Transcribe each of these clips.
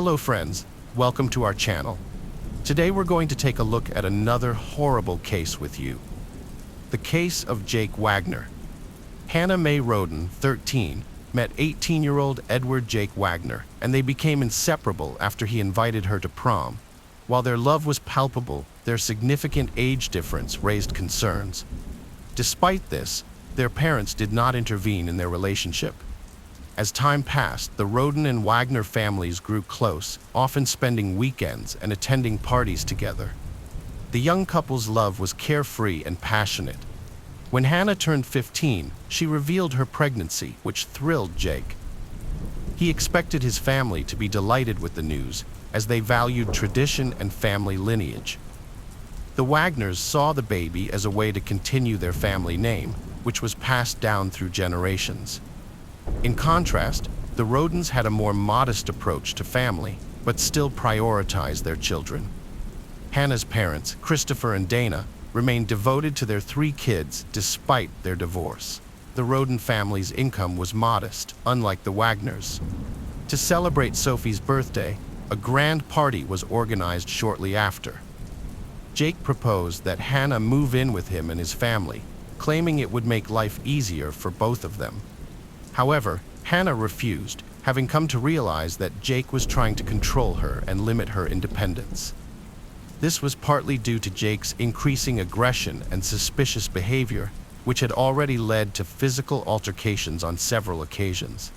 Hello friends, welcome to our channel. Today we're going to take a look at another horrible case with you. The case of Jake Wagner. Hannah Mae Roden, 13, met 18-year-old Edward Jake Wagner, and they became inseparable after he invited her to prom. While their love was palpable, their significant age difference raised concerns. Despite this, their parents did not intervene in their relationship. As time passed, the Roden and Wagner families grew close, often spending weekends and attending parties together. The young couple's love was carefree and passionate. When Hannah turned 15, she revealed her pregnancy, which thrilled Jake. He expected his family to be delighted with the news, as they valued tradition and family lineage. The Wagners saw the baby as a way to continue their family name, which was passed down through generations. In contrast, the Rodens had a more modest approach to family, but still prioritized their children. Hannah's parents, Christopher and Dana, remained devoted to their 3 kids despite their divorce. The Roden family's income was modest, unlike the Wagners. To celebrate Sophie's birthday, a grand party was organized shortly after. Jake proposed that Hannah move in with him and his family, claiming it would make life easier for both of them. However, Hannah refused, having come to realize that Jake was trying to control her and limit her independence. This was partly due to Jake's increasing aggression and suspicious behavior, which had already led to physical altercations on several occasions.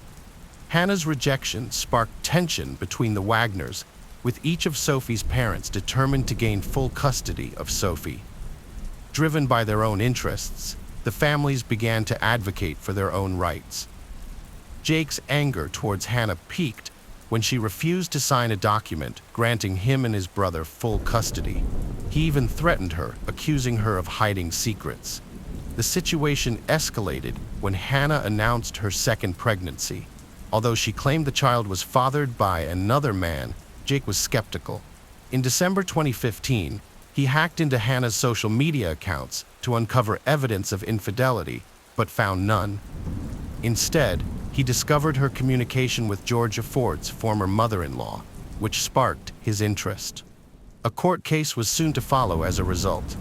Hannah's rejection sparked tension between the Wagners, with each of Sophie's parents determined to gain full custody of Sophie. Driven by their own interests, the families began to advocate for their own rights. Jake's anger towards Hannah peaked when she refused to sign a document granting him and his brother full custody. He even threatened her, accusing her of hiding secrets. The situation escalated when Hannah announced her second pregnancy. Although she claimed the child was fathered by another man, Jake was skeptical. In December 2015, he hacked into Hannah's social media accounts to uncover evidence of infidelity, but found none. Instead, he discovered her communication with Georgia Ford's former mother-in-law, which sparked his interest. A court case was soon to follow as a result.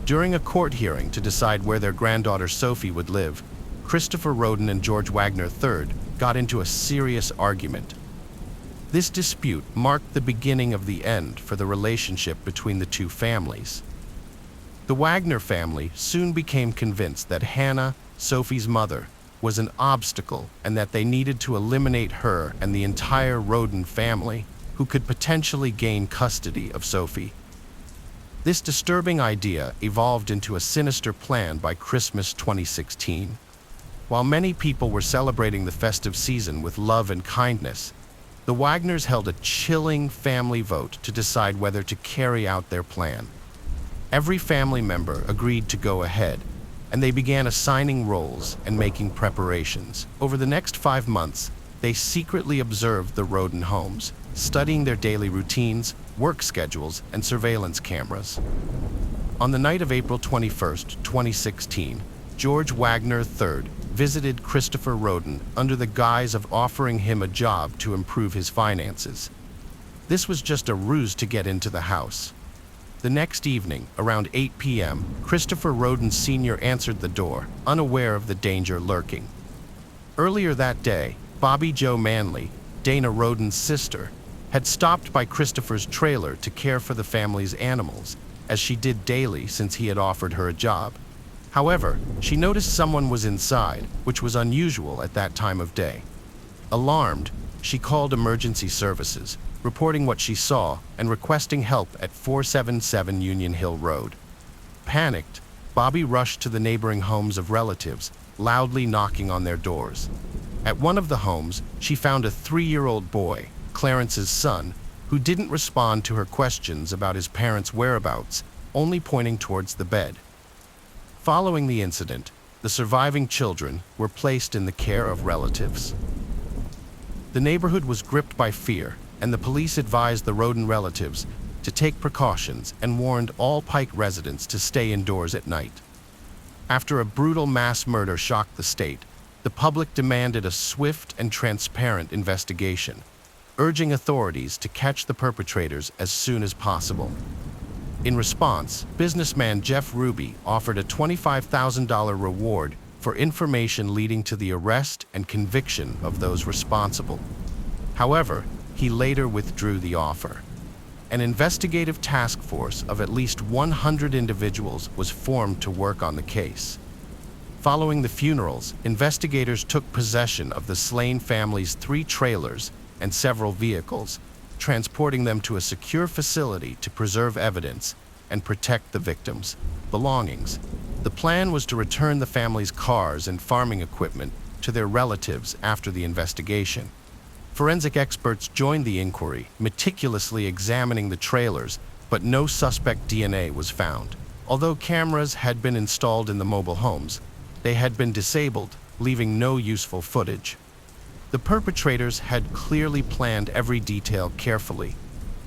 During a court hearing to decide where their granddaughter Sophie would live, Christopher Roden and George Wagner III got into a serious argument. This dispute marked the beginning of the end for the relationship between the two families. The Wagner family soon became convinced that Hannah, Sophie's mother, was an obstacle and that they needed to eliminate her and the entire Roden family, who could potentially gain custody of Sophie. This disturbing idea evolved into a sinister plan by Christmas 2016. While many people were celebrating the festive season with love and kindness, the Wagners held a chilling family vote to decide whether to carry out their plan. Every family member agreed to go ahead, and they began assigning roles and making preparations. Over the next 5 months, they secretly observed the Roden homes, studying their daily routines, work schedules, and surveillance cameras. On the night of April 21, 2016, George Wagner III visited Christopher Roden under the guise of offering him a job to improve his finances. This was just a ruse to get into the house. The next evening, around 8 p.m., Christopher Roden Sr. answered the door, unaware of the danger lurking. Earlier that day, Bobby Jo Manley, Dana Roden's sister, had stopped by Christopher's trailer to care for the family's animals, as she did daily since he had offered her a job. However, she noticed someone was inside, which was unusual at that time of day. Alarmed, she called emergency services, reporting what she saw and requesting help at 477 Union Hill Road. Panicked, Bobby rushed to the neighboring homes of relatives, loudly knocking on their doors. At one of the homes, she found a 3-year-old boy, Clarence's son, who didn't respond to her questions about his parents' whereabouts, only pointing towards the bed. Following the incident, the surviving children were placed in the care of relatives. The neighborhood was gripped by fear, and the police advised the Roden relatives to take precautions and warned all Pike residents to stay indoors at night. After a brutal mass murder shocked the state, the public demanded a swift and transparent investigation. urging authorities to catch the perpetrators as soon as possible. In response, businessman Jeff Ruby offered a $25,000 reward for information leading to the arrest and conviction of those responsible. However, he later withdrew the offer. An investigative task force of at least 100 individuals was formed to work on the case. Following the funerals, investigators took possession of the slain family's 3 trailers and several vehicles, transporting them to a secure facility to preserve evidence and protect the victims' belongings. The plan was to return the family's cars and farming equipment to their relatives after the investigation. Forensic experts joined the inquiry, meticulously examining the trailers, but no suspect DNA was found. Although cameras had been installed in the mobile homes, they had been disabled, leaving no useful footage. The perpetrators had clearly planned every detail carefully.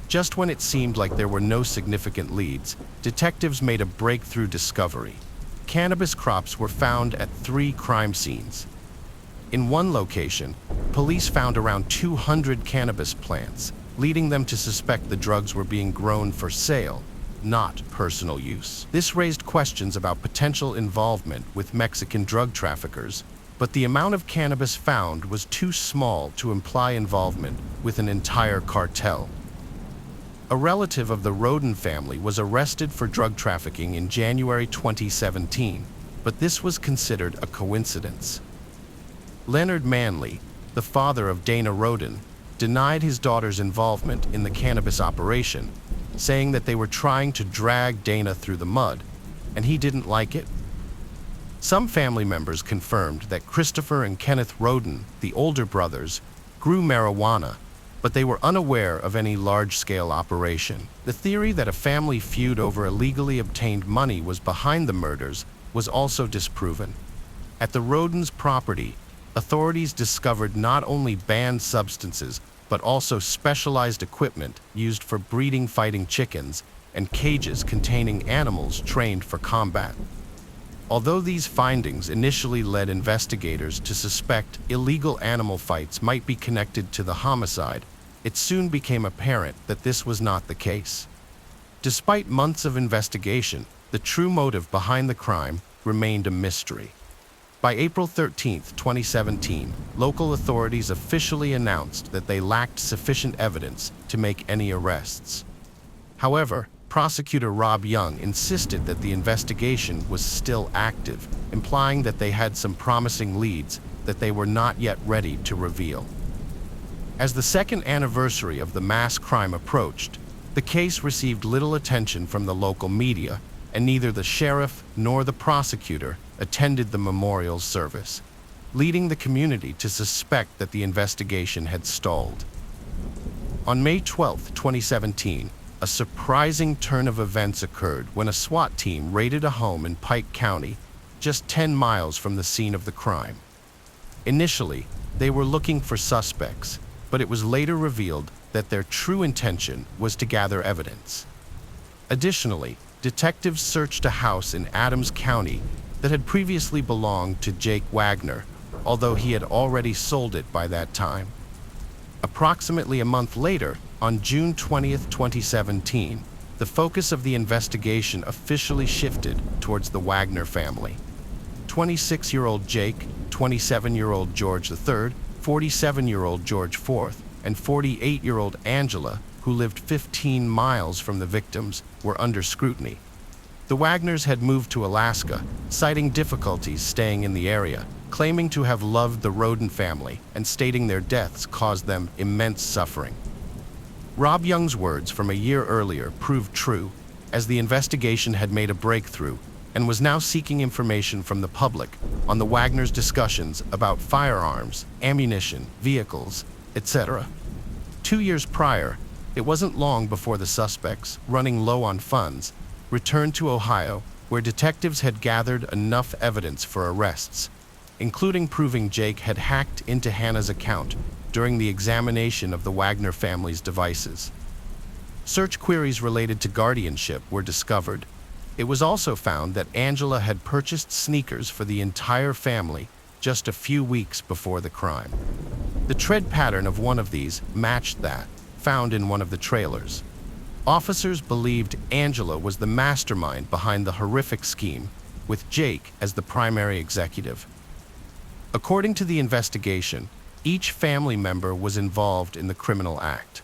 Just when it seemed like there were no significant leads, detectives made a breakthrough discovery. Cannabis crops were found at 3 crime scenes. In one location, police found around 200 cannabis plants, leading them to suspect the drugs were being grown for sale, not personal use. This raised questions about potential involvement with Mexican drug traffickers, but the amount of cannabis found was too small to imply involvement with an entire cartel. A relative of the Roden family was arrested for drug trafficking in January 2017, but this was considered a coincidence. Leonard Manley, the father of Dana Roden, denied his daughter's involvement in the cannabis operation, saying that they were trying to drag Dana through the mud, and he didn't like it. Some family members confirmed that Christopher and Kenneth Roden, the older brothers, grew marijuana, but they were unaware of any large-scale operation. The theory that a family feud over illegally obtained money was behind the murders was also disproven. At the Rodens' property, authorities discovered not only banned substances, but also specialized equipment used for breeding fighting chickens and cages containing animals trained for combat. Although these findings initially led investigators to suspect illegal animal fights might be connected to the homicide, it soon became apparent that this was not the case. Despite months of investigation, the true motive behind the crime remained a mystery. By April 13, 2017, local authorities officially announced that they lacked sufficient evidence to make any arrests. However, prosecutor Rob Young insisted that the investigation was still active, implying that they had some promising leads that they were not yet ready to reveal. As the second anniversary of the mass crime approached, the case received little attention from the local media, and neither the sheriff nor the prosecutor attended the memorial service, leading the community to suspect that the investigation had stalled. On May 12, 2017, a surprising turn of events occurred when a SWAT team raided a home in Pike County, just 10 miles from the scene of the crime. Initially, they were looking for suspects, but it was later revealed that their true intention was to gather evidence. Additionally, detectives searched a house in Adams County that had previously belonged to Jake Wagner, although he had already sold it by that time. Approximately a month later, on June 20, 2017, the focus of the investigation officially shifted towards the Wagner family. 26-year-old Jake, 27-year-old George III, 47-year-old George IV, and 48-year-old Angela, who lived 15 miles from the victims, were under scrutiny. The Wagners had moved to Alaska, citing difficulties staying in the area, claiming to have loved the Roden family and stating their deaths caused them immense suffering. Rob Young's words from a year earlier proved true, as the investigation had made a breakthrough and was now seeking information from the public on the Wagners' discussions about firearms, ammunition, vehicles, etc. 2 years prior, it wasn't long before the suspects, running low on funds, returned to Ohio, where detectives had gathered enough evidence for arrests, including proving Jake had hacked into Hannah's account during the examination of the Wagner family's devices. Search queries related to guardianship were discovered. It was also found that Angela had purchased sneakers for the entire family just a few weeks before the crime. The tread pattern of one of these matched that found in one of the trailers. Officers believed Angela was the mastermind behind the horrific scheme, with Jake as the primary executive. According to the investigation, each family member was involved in the criminal act.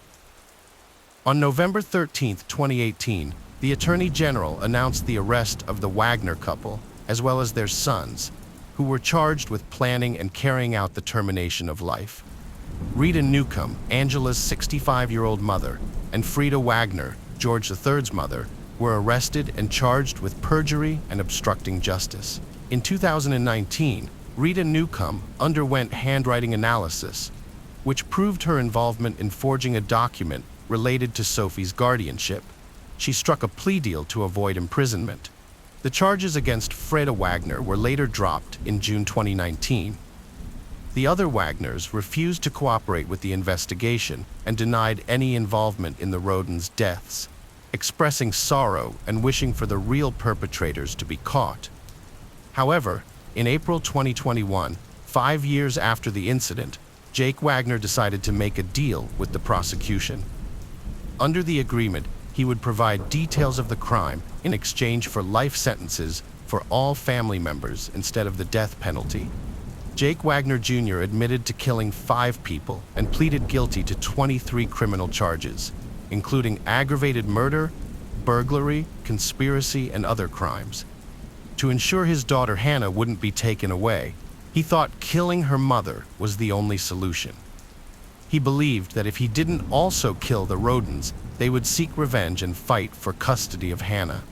On November 13, 2018, the Attorney General announced the arrest of the Wagner couple, as well as their sons, who were charged with planning and carrying out the termination of life. Rita Newcomb, Angela's 65-year-old mother, and Frida Wagner, George III's mother, were arrested and charged with perjury and obstructing justice. In 2019, Rita Newcomb underwent handwriting analysis, which proved her involvement in forging a document related to Sophie's guardianship. She struck a plea deal to avoid imprisonment. The charges against Frida Wagner were later dropped in June 2019. The other Wagners refused to cooperate with the investigation and denied any involvement in the Rodens' deaths, expressing sorrow and wishing for the real perpetrators to be caught. However, in April 2021, 5 years after the incident, Jake Wagner decided to make a deal with the prosecution. Under the agreement, he would provide details of the crime in exchange for life sentences for all family members instead of the death penalty. Jake Wagner Jr. admitted to killing 5 people and pleaded guilty to 23 criminal charges, including aggravated murder, burglary, conspiracy, and other crimes. To ensure his daughter Hannah wouldn't be taken away, he thought killing her mother was the only solution. He believed that if he didn't also kill the Rodens, they would seek revenge and fight for custody of Hannah.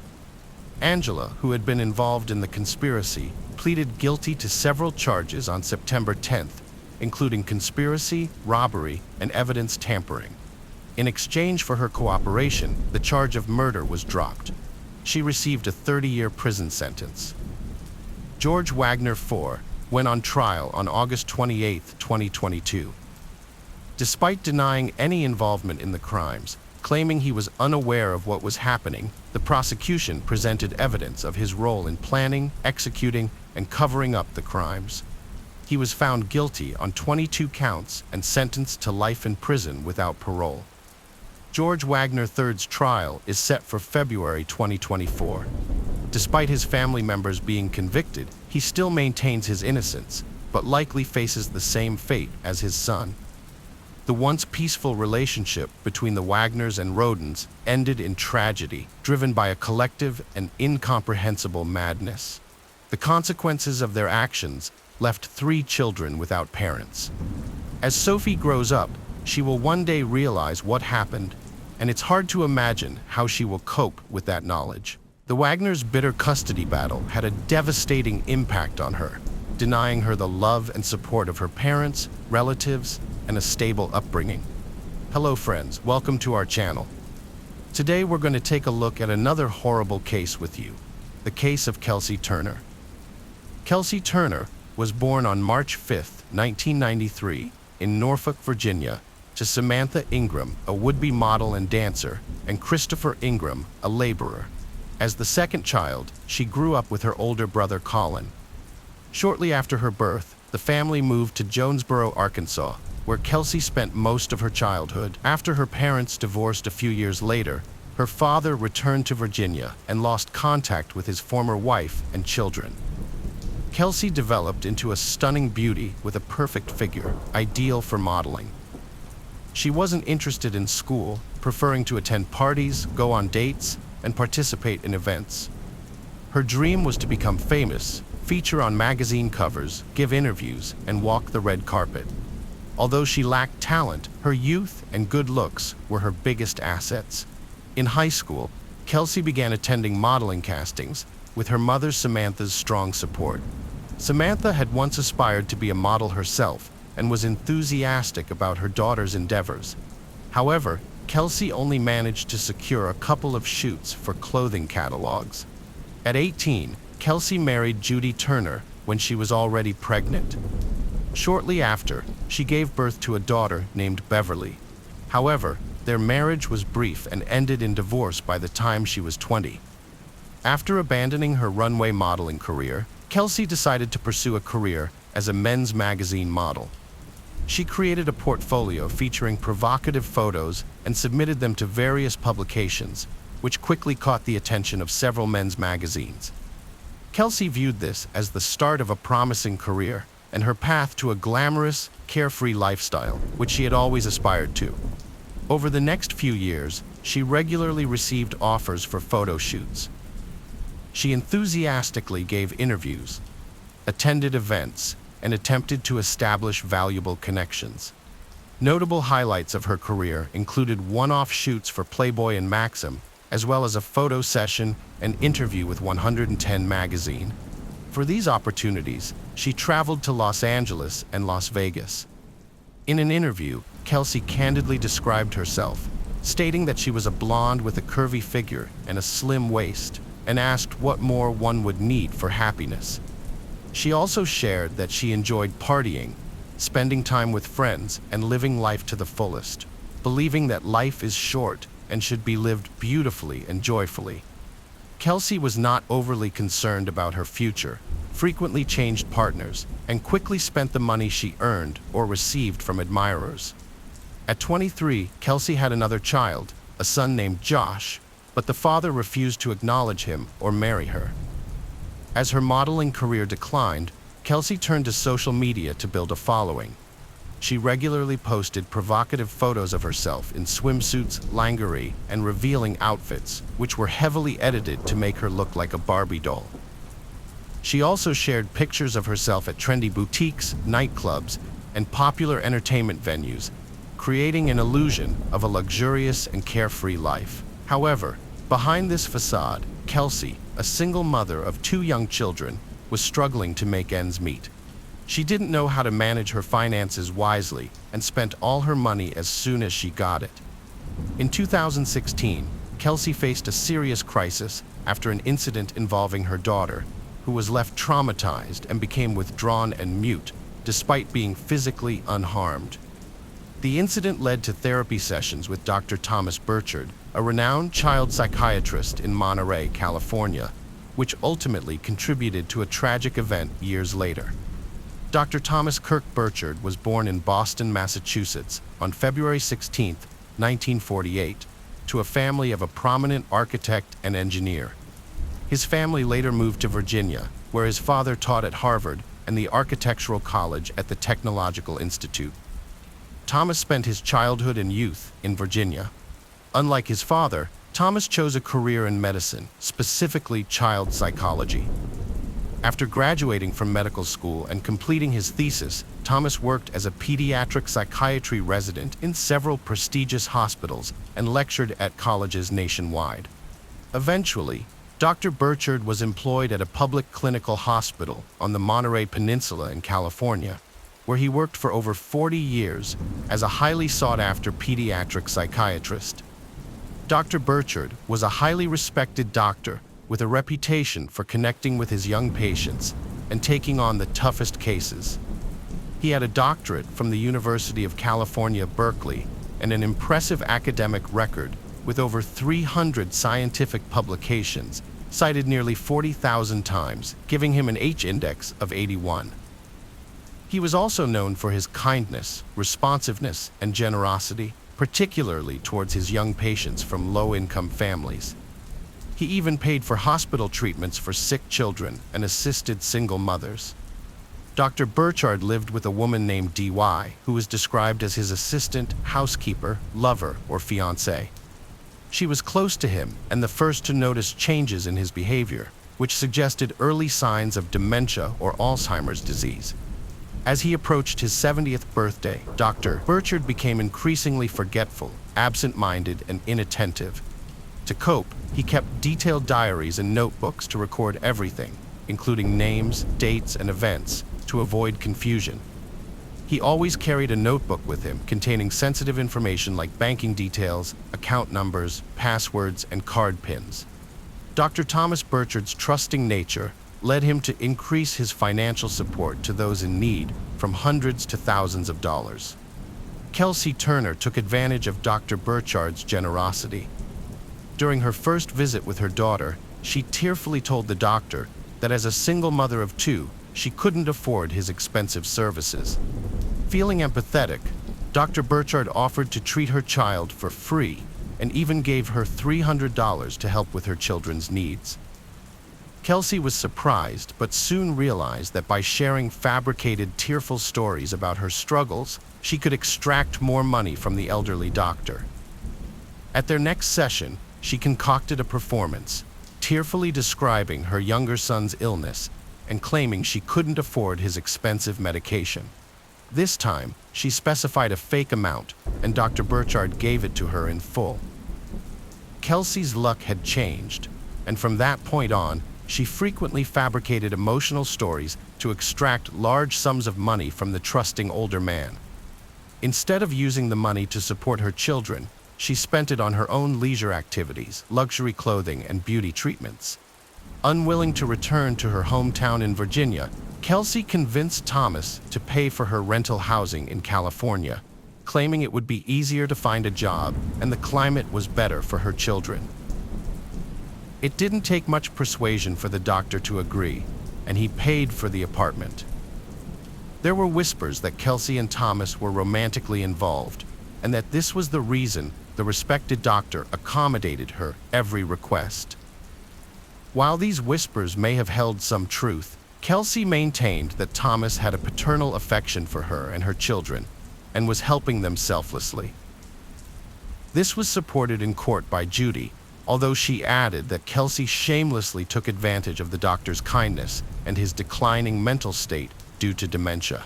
Angela, who had been involved in the conspiracy, pleaded guilty to several charges on September 10th, including conspiracy, robbery, and evidence tampering. In exchange for her cooperation, the charge of murder was dropped. She received a 30-year prison sentence. George Wagner IV went on trial on August 28, 2022. Despite denying any involvement in the crimes, claiming he was unaware of what was happening, the prosecution presented evidence of his role in planning, executing, and covering up the crimes. He was found guilty on 22 counts and sentenced to life in prison without parole. George Wagner III's trial is set for February 2024. Despite his family members being convicted, he still maintains his innocence, but likely faces the same fate as his son. The once peaceful relationship between the Wagners and Rodens ended in tragedy, driven by a collective and incomprehensible madness. The consequences of their actions left 3 children without parents. As Sophie grows up, she will one day realize what happened, and it's hard to imagine how she will cope with that knowledge. The Wagners' bitter custody battle had a devastating impact on her, denying her the love and support of her parents, relatives, and a stable upbringing. Hello friends, welcome to our channel. Today we're going to take a look at another horrible case with you, the case of Kelsey Turner. Kelsey Turner was born on March 5, 1993, in Norfolk, Virginia, to Samantha Ingram, a would-be model and dancer, and Christopher Ingram, a laborer. As the second child, she grew up with her older brother Colin. Shortly after her birth, the family moved to Jonesboro, Arkansas, where Kelsey spent most of her childhood. After her parents divorced a few years later, her father returned to Virginia and lost contact with his former wife and children. Kelsey developed into a stunning beauty with a perfect figure, ideal for modeling. She wasn't interested in school, preferring to attend parties, go on dates, and participate in events. Her dream was to become famous, feature on magazine covers, give interviews, and walk the red carpet. Although she lacked talent, her youth and good looks were her biggest assets. In high school, Kelsey began attending modeling castings, with her mother Samantha's strong support. Samantha had once aspired to be a model herself and was enthusiastic about her daughter's endeavors. However, Kelsey only managed to secure a couple of shoots for clothing catalogs. At 18, Kelsey married Judy Turner when she was already pregnant. Shortly after, she gave birth to a daughter named Beverly. However, their marriage was brief and ended in divorce by the time she was 20. After abandoning her runway modeling career, Kelsey decided to pursue a career as a men's magazine model. She created a portfolio featuring provocative photos and submitted them to various publications, which quickly caught the attention of several men's magazines. Kelsey viewed this as the start of a promising career and her path to a glamorous, carefree lifestyle, which she had always aspired to. Over the next few years, she regularly received offers for photo shoots. She enthusiastically gave interviews, attended events, and attempted to establish valuable connections. Notable highlights of her career included one-off shoots for Playboy and Maxim, as well as a photo session and interview with 110 magazine. For these opportunities, she traveled to Los Angeles and Las Vegas. In an interview, Kelsey candidly described herself, stating that she was a blonde with a curvy figure and a slim waist, and asked what more one would need for happiness. She also shared that she enjoyed partying, spending time with friends, and living life to the fullest, believing that life is short and should be lived beautifully and joyfully. Kelsey was not overly concerned about her future, frequently changed partners, and quickly spent the money she earned or received from admirers. At 23, Kelsey had another child, a son named Josh, but the father refused to acknowledge him or marry her. As her modeling career declined, Kelsey turned to social media to build a following. She regularly posted provocative photos of herself in swimsuits, lingerie, and revealing outfits, which were heavily edited to make her look like a Barbie doll. She also shared pictures of herself at trendy boutiques, nightclubs, and popular entertainment venues, creating an illusion of a luxurious and carefree life. However, behind this facade, Kelsey, a single mother of 2 young children, was struggling to make ends meet. She didn't know how to manage her finances wisely and spent all her money as soon as she got it. In 2016, Kelsey faced a serious crisis after an incident involving her daughter, who was left traumatized and became withdrawn and mute, despite being physically unharmed. The incident led to therapy sessions with Dr. Thomas Burchard, a renowned child psychiatrist in Monterey, California, which ultimately contributed to a tragic event years later. Dr. Thomas Kirk Burchard was born in Boston, Massachusetts, on February 16, 1948, to a family of a prominent architect and engineer. His family later moved to Virginia, where his father taught at Harvard and the Architectural College at the Technological Institute. Thomas spent his childhood and youth in Virginia. Unlike his father, Thomas chose a career in medicine, specifically child psychology. After graduating from medical school and completing his thesis, Thomas worked as a pediatric psychiatry resident in several prestigious hospitals and lectured at colleges nationwide. Eventually, Dr. Burchard was employed at a public clinical hospital on the Monterey Peninsula in California, where he worked for over 40 years as a highly sought-after pediatric psychiatrist. Dr. Burchard was a highly respected doctor with a reputation for connecting with his young patients and taking on the toughest cases. He had a doctorate from the University of California, Berkeley, and an impressive academic record with over 300 scientific publications, cited nearly 40,000 times, giving him an H-index of 81. He was also known for his kindness, responsiveness, and generosity, particularly towards his young patients from low-income families. He even paid for hospital treatments for sick children and assisted single mothers. Dr. Burchard lived with a woman named D.Y., who was described as his assistant, housekeeper, lover, or fiancée. She was close to him and the first to notice changes in his behavior, which suggested early signs of dementia or Alzheimer's disease. As he approached his 70th birthday, Dr. Burchard became increasingly forgetful, absent-minded, and inattentive. To cope, he kept detailed diaries and notebooks to record everything, including names, dates, and events, to avoid confusion. He always carried a notebook with him containing sensitive information like banking details, account numbers, passwords, and card pins. Dr. Thomas Burchard's trusting nature led him to increase his financial support to those in need from hundreds to thousands of dollars. Kelsey Turner took advantage of Dr. Burchard's generosity. During her first visit with her daughter, she tearfully told the doctor that as a single mother of 2, she couldn't afford his expensive services. Feeling empathetic, Dr. Burchard offered to treat her child for free and even gave her $300 to help with her children's needs. Kelsey was surprised, but soon realized that by sharing fabricated, tearful stories about her struggles, she could extract more money from the elderly doctor. At their next session, she concocted a performance, tearfully describing her younger son's illness and claiming she couldn't afford his expensive medication. This time, she specified a fake amount, and Dr. Burchard gave it to her in full. Kelsey's luck had changed, and from that point on, she frequently fabricated emotional stories to extract large sums of money from the trusting older man. Instead of using the money to support her children, she spent it on her own leisure activities, luxury clothing, and beauty treatments. Unwilling to return to her hometown in Virginia, Kelsey convinced Thomas to pay for her rental housing in California, claiming it would be easier to find a job and the climate was better for her children. It didn't take much persuasion for the doctor to agree, and he paid for the apartment. There were whispers that Kelsey and Thomas were romantically involved, and that this was the reason the respected doctor accommodated her every request. While these whispers may have held some truth, Kelsey maintained that Thomas had a paternal affection for her and her children, and was helping them selflessly. This was supported in court by Judy, although she added that Kelsey shamelessly took advantage of the doctor's kindness and his declining mental state due to dementia.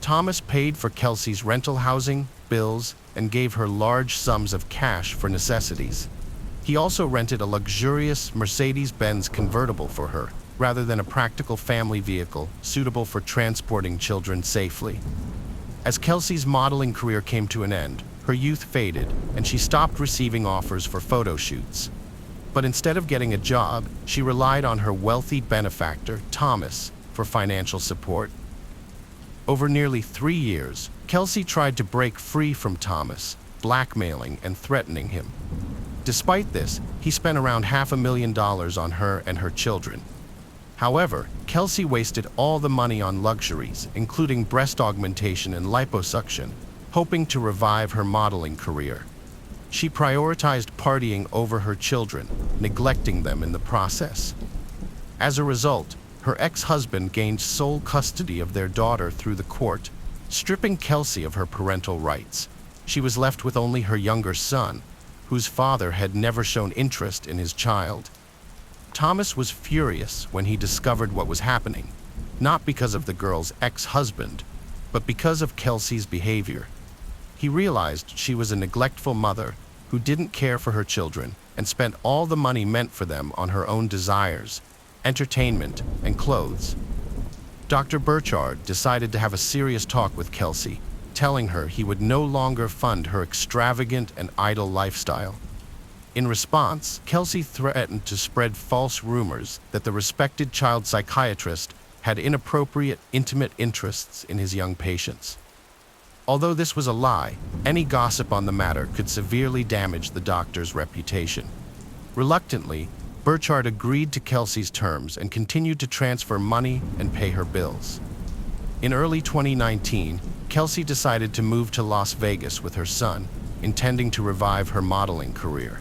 Thomas paid for Kelsey's rental housing, bills, and gave her large sums of cash for necessities. He also rented a luxurious Mercedes-Benz convertible for her, rather than a practical family vehicle suitable for transporting children safely. As Kelsey's modeling career came to an end, her youth faded, and she stopped receiving offers for photo shoots. But instead of getting a job, she relied on her wealthy benefactor, Thomas, for financial support. Over nearly 3 years, Kelsey tried to break free from Thomas, blackmailing and threatening him. Despite this, he spent around $500,000 on her and her children. However, Kelsey wasted all the money on luxuries, including breast augmentation and liposuction, hoping to revive her modeling career. She prioritized partying over her children, neglecting them in the process. As a result, her ex-husband gained sole custody of their daughter through the court, stripping Kelsey of her parental rights. She was left with only her younger son, whose father had never shown interest in his child. Thomas was furious when he discovered what was happening, not because of the girl's ex-husband, but because of Kelsey's behavior. He realized she was a neglectful mother who didn't care for her children and spent all the money meant for them on her own desires, entertainment, and clothes. Dr. Burchard decided to have a serious talk with Kelsey, telling her he would no longer fund her extravagant and idle lifestyle. In response, Kelsey threatened to spread false rumors that the respected child psychiatrist had inappropriate, intimate interests in his young patients. Although this was a lie, any gossip on the matter could severely damage the doctor's reputation. Reluctantly, Burchard agreed to Kelsey's terms and continued to transfer money and pay her bills. In early 2019, Kelsey decided to move to Las Vegas with her son, intending to revive her modeling career.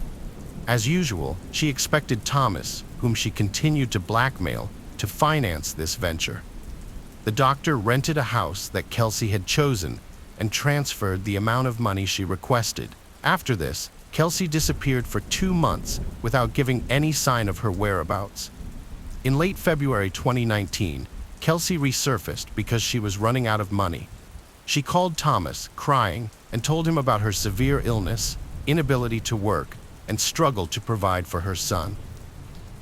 As usual, she expected Thomas, whom she continued to blackmail, to finance this venture. The doctor rented a house that Kelsey had chosen and transferred the amount of money she requested. After this, Kelsey disappeared for 2 months without giving any sign of her whereabouts. In late February 2019, Kelsey resurfaced because she was running out of money. She called Thomas, crying, and told him about her severe illness, inability to work, and struggle to provide for her son.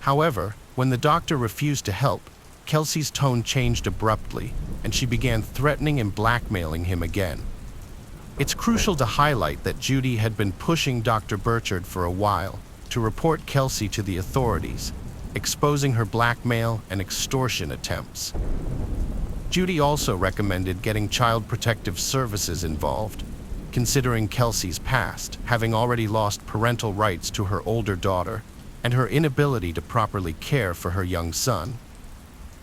However, when the doctor refused to help, Kelsey's tone changed abruptly, and she began threatening and blackmailing him again. It's crucial to highlight that Judy had been pushing Dr. Burchard for a while to report Kelsey to the authorities, exposing her blackmail and extortion attempts. Judy also recommended getting Child Protective Services involved, considering Kelsey's past, having already lost parental rights to her older daughter, and her inability to properly care for her young son.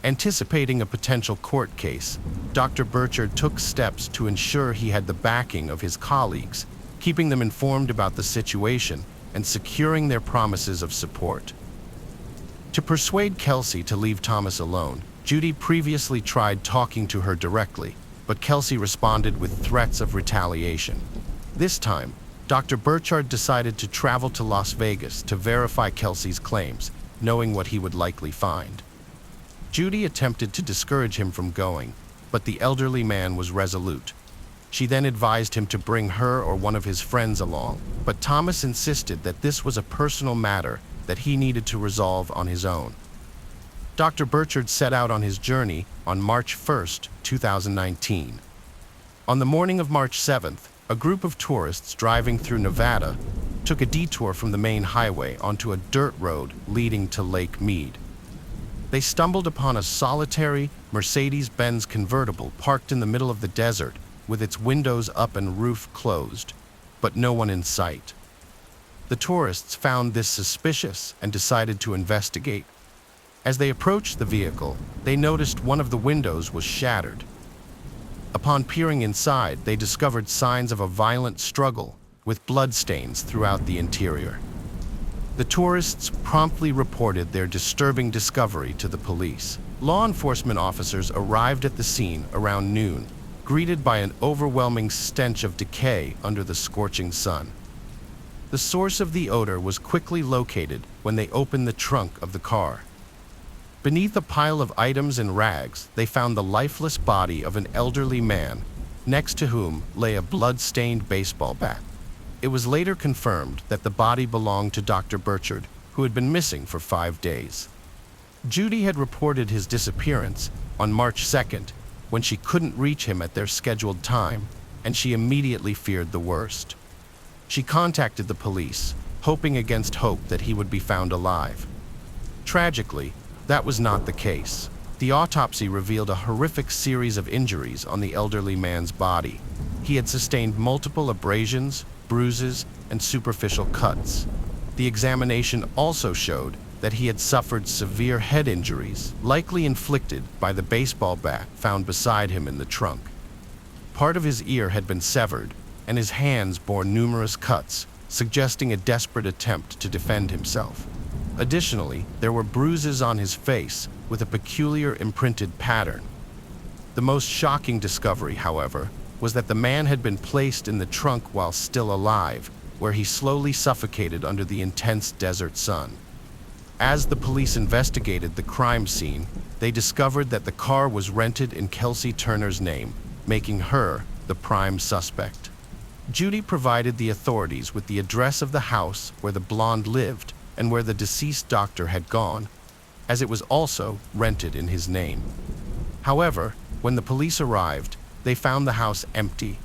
Anticipating a potential court case, Dr. Burchard took steps to ensure he had the backing of his colleagues, keeping them informed about the situation and securing their promises of support. To persuade Kelsey to leave Thomas alone, Judy previously tried talking to her directly, but Kelsey responded with threats of retaliation. This time, Dr. Burchard decided to travel to Las Vegas to verify Kelsey's claims, knowing what he would likely find. Judy attempted to discourage him from going, but the elderly man was resolute. She then advised him to bring her or one of his friends along, but Thomas insisted that this was a personal matter that he needed to resolve on his own. Dr. Burchard set out on his journey on March 1st, 2019. On the morning of March 7th, a group of tourists driving through Nevada took a detour from the main highway onto a dirt road leading to Lake Mead. They stumbled upon a solitary Mercedes-Benz convertible parked in the middle of the desert with its windows up and roof closed, but no one in sight. The tourists found this suspicious and decided to investigate. As they approached the vehicle, they noticed one of the windows was shattered. Upon peering inside, they discovered signs of a violent struggle with bloodstains throughout the interior. The tourists promptly reported their disturbing discovery to the police. Law enforcement officers arrived at the scene around noon, greeted by an overwhelming stench of decay under the scorching sun. The source of the odor was quickly located when they opened the trunk of the car. Beneath a pile of items and rags, they found the lifeless body of an elderly man, next to whom lay a blood-stained baseball bat. It was later confirmed that the body belonged to Dr. Burchard, who had been missing for 5 days. Judy had reported his disappearance on March 2nd, when she couldn't reach him at their scheduled time, and she immediately feared the worst. She contacted the police, hoping against hope that he would be found alive. Tragically, that was not the case. The autopsy revealed a horrific series of injuries on the elderly man's body. He had sustained multiple abrasions, bruises, and superficial cuts. The examination also showed that he had suffered severe head injuries, likely inflicted by the baseball bat found beside him in the trunk. Part of his ear had been severed, and his hands bore numerous cuts, suggesting a desperate attempt to defend himself. Additionally, there were bruises on his face with a peculiar imprinted pattern. The most shocking discovery, however, was that the man had been placed in the trunk while still alive, where he slowly suffocated under the intense desert sun. As the police investigated the crime scene, they discovered that the car was rented in Kelsey Turner's name, making her the prime suspect. Judy provided the authorities with the address of the house where the blonde lived and where the deceased doctor had gone, as it was also rented in his name. However, when the police arrived, they found the house empty.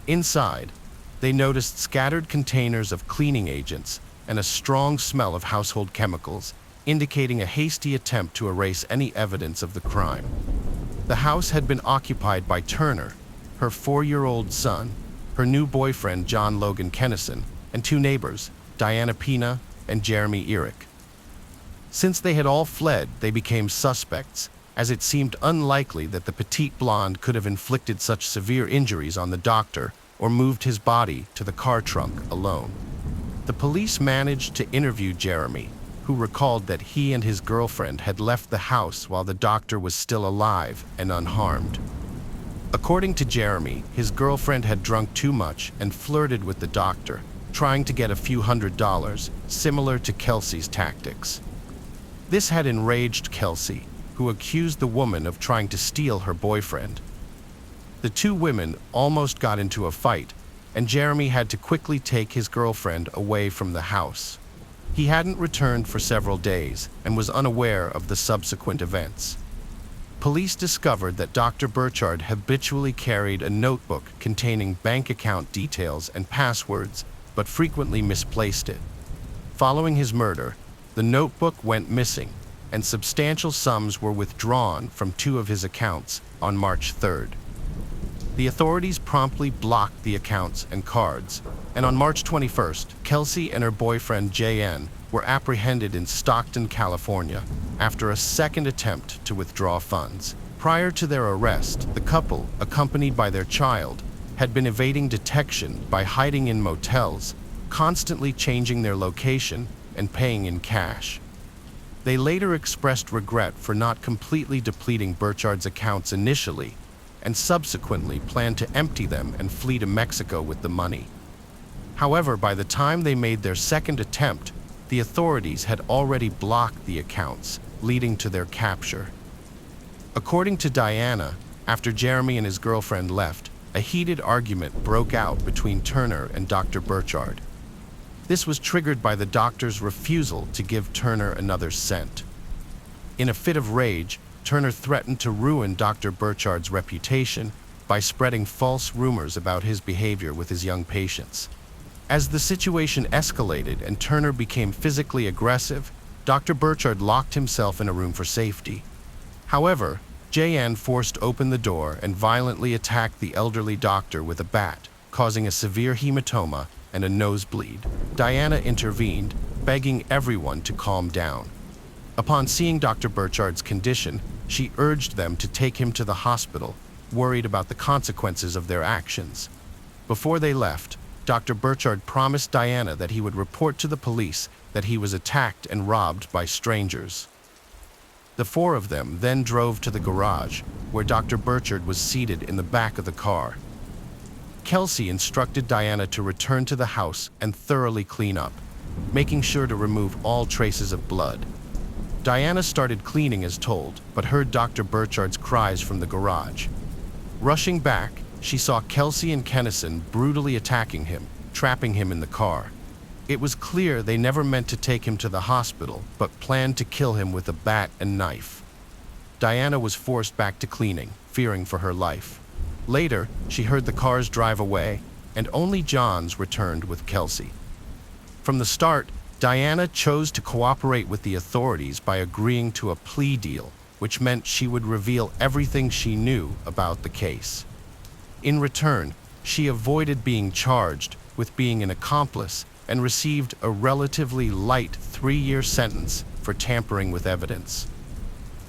Inside, they noticed scattered containers of cleaning agents and a strong smell of household chemicals, indicating a hasty attempt to erase any evidence of the crime. The house had been occupied by Turner, her 4-year-old son, her new boyfriend John Logan Kennison, and 2 neighbors, Diana Pina and Jeremy Eric. Since they had all fled, they became suspects, as it seemed unlikely that the petite blonde could have inflicted such severe injuries on the doctor or moved his body to the car trunk alone. The police managed to interview Jeremy, who recalled that he and his girlfriend had left the house while the doctor was still alive and unharmed. According to Jeremy, his girlfriend had drunk too much and flirted with the doctor, trying to get a few $100s, similar to Kelsey's tactics. This had enraged Kelsey, who accused the woman of trying to steal her boyfriend. The 2 women almost got into a fight, and Jeremy had to quickly take his girlfriend away from the house. He hadn't returned for several days and was unaware of the subsequent events. Police discovered that Dr. Burchard habitually carried a notebook containing bank account details and passwords, but frequently misplaced it. Following his murder, the notebook went missing, and substantial sums were withdrawn from 2 of his accounts on March 3rd. The authorities promptly blocked the accounts and cards, and on March 21st, Kelsey and her boyfriend J.N. were apprehended in Stockton, California, after a second attempt to withdraw funds. Prior to their arrest, the couple, accompanied by their child, had been evading detection by hiding in motels, constantly changing their location and paying in cash. They later expressed regret for not completely depleting Burchard's accounts initially, and subsequently planned to empty them and flee to Mexico with the money. However, by the time they made their second attempt, the authorities had already blocked the accounts, leading to their capture. According to Diana, after Jeremy and his girlfriend left, a heated argument broke out between Turner and Dr. Burchard. This was triggered by the doctor's refusal to give Turner another cent. In a fit of rage, Turner threatened to ruin Dr. Burchard's reputation by spreading false rumors about his behavior with his young patients. As the situation escalated and Turner became physically aggressive, Dr. Burchard locked himself in a room for safety. However, Jan forced open the door and violently attacked the elderly doctor with a bat, causing a severe hematoma and a nosebleed. Diana intervened, begging everyone to calm down. Upon seeing Dr. Burchard's condition, she urged them to take him to the hospital, worried about the consequences of their actions. Before they left, Dr. Burchard promised Diana that he would report to the police that he was attacked and robbed by strangers. The four of them then drove to the garage, where Dr. Burchard was seated in the back of the car. Kelsey instructed Diana to return to the house and thoroughly clean up, making sure to remove all traces of blood. Diana started cleaning as told, but heard Dr. Burchard's cries from the garage. Rushing back, she saw Kelsey and Kennison brutally attacking him, trapping him in the car. It was clear they never meant to take him to the hospital, but planned to kill him with a bat and knife. Diana was forced back to cleaning, fearing for her life. Later, she heard the cars drive away, and only Johns returned with Kelsey. From the start, Diana chose to cooperate with the authorities by agreeing to a plea deal, which meant she would reveal everything she knew about the case. In return, she avoided being charged with being an accomplice and received a relatively light 3-year sentence for tampering with evidence.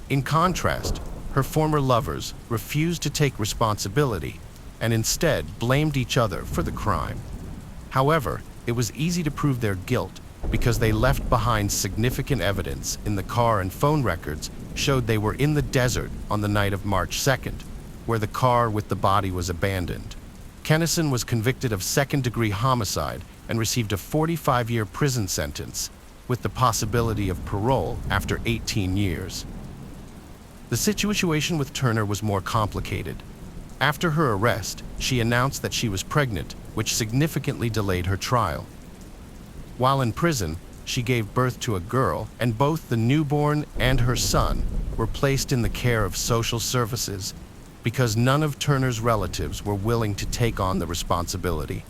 In contrast, her former lovers refused to take responsibility and instead blamed each other for the crime. However, it was easy to prove their guilt because they left behind significant evidence in the car, and phone records showed they were in the desert on the night of March 2nd, where the car with the body was abandoned. Kennison was convicted of second-degree homicide and received a 45-year prison sentence, with the possibility of parole after 18 years. The situation with Turner was more complicated. After her arrest, she announced that she was pregnant, which significantly delayed her trial. While in prison, she gave birth to a girl, and both the newborn and her son were placed in the care of social services because none of Turner's relatives were willing to take on the responsibility.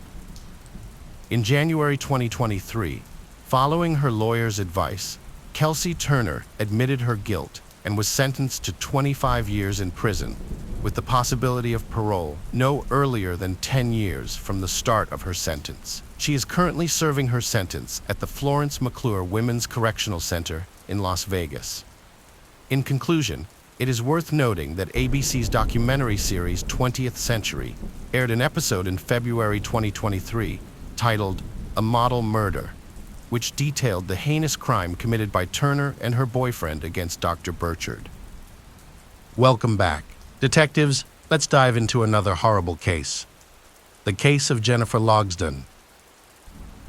In January 2023, following her lawyer's advice, Kelsey Turner admitted her guilt and was sentenced to 25 years in prison, with the possibility of parole no earlier than 10 years from the start of her sentence. She is currently serving her sentence at the Florence McClure Women's Correctional Center in Las Vegas. In conclusion, it is worth noting that ABC's documentary series 20th Century aired an episode in February 2023 titled A Model Murder, which detailed the heinous crime committed by Turner and her boyfriend against Dr. Burchard. Welcome back. Detectives, let's dive into another horrible case. The case of Jennifer Logsdon.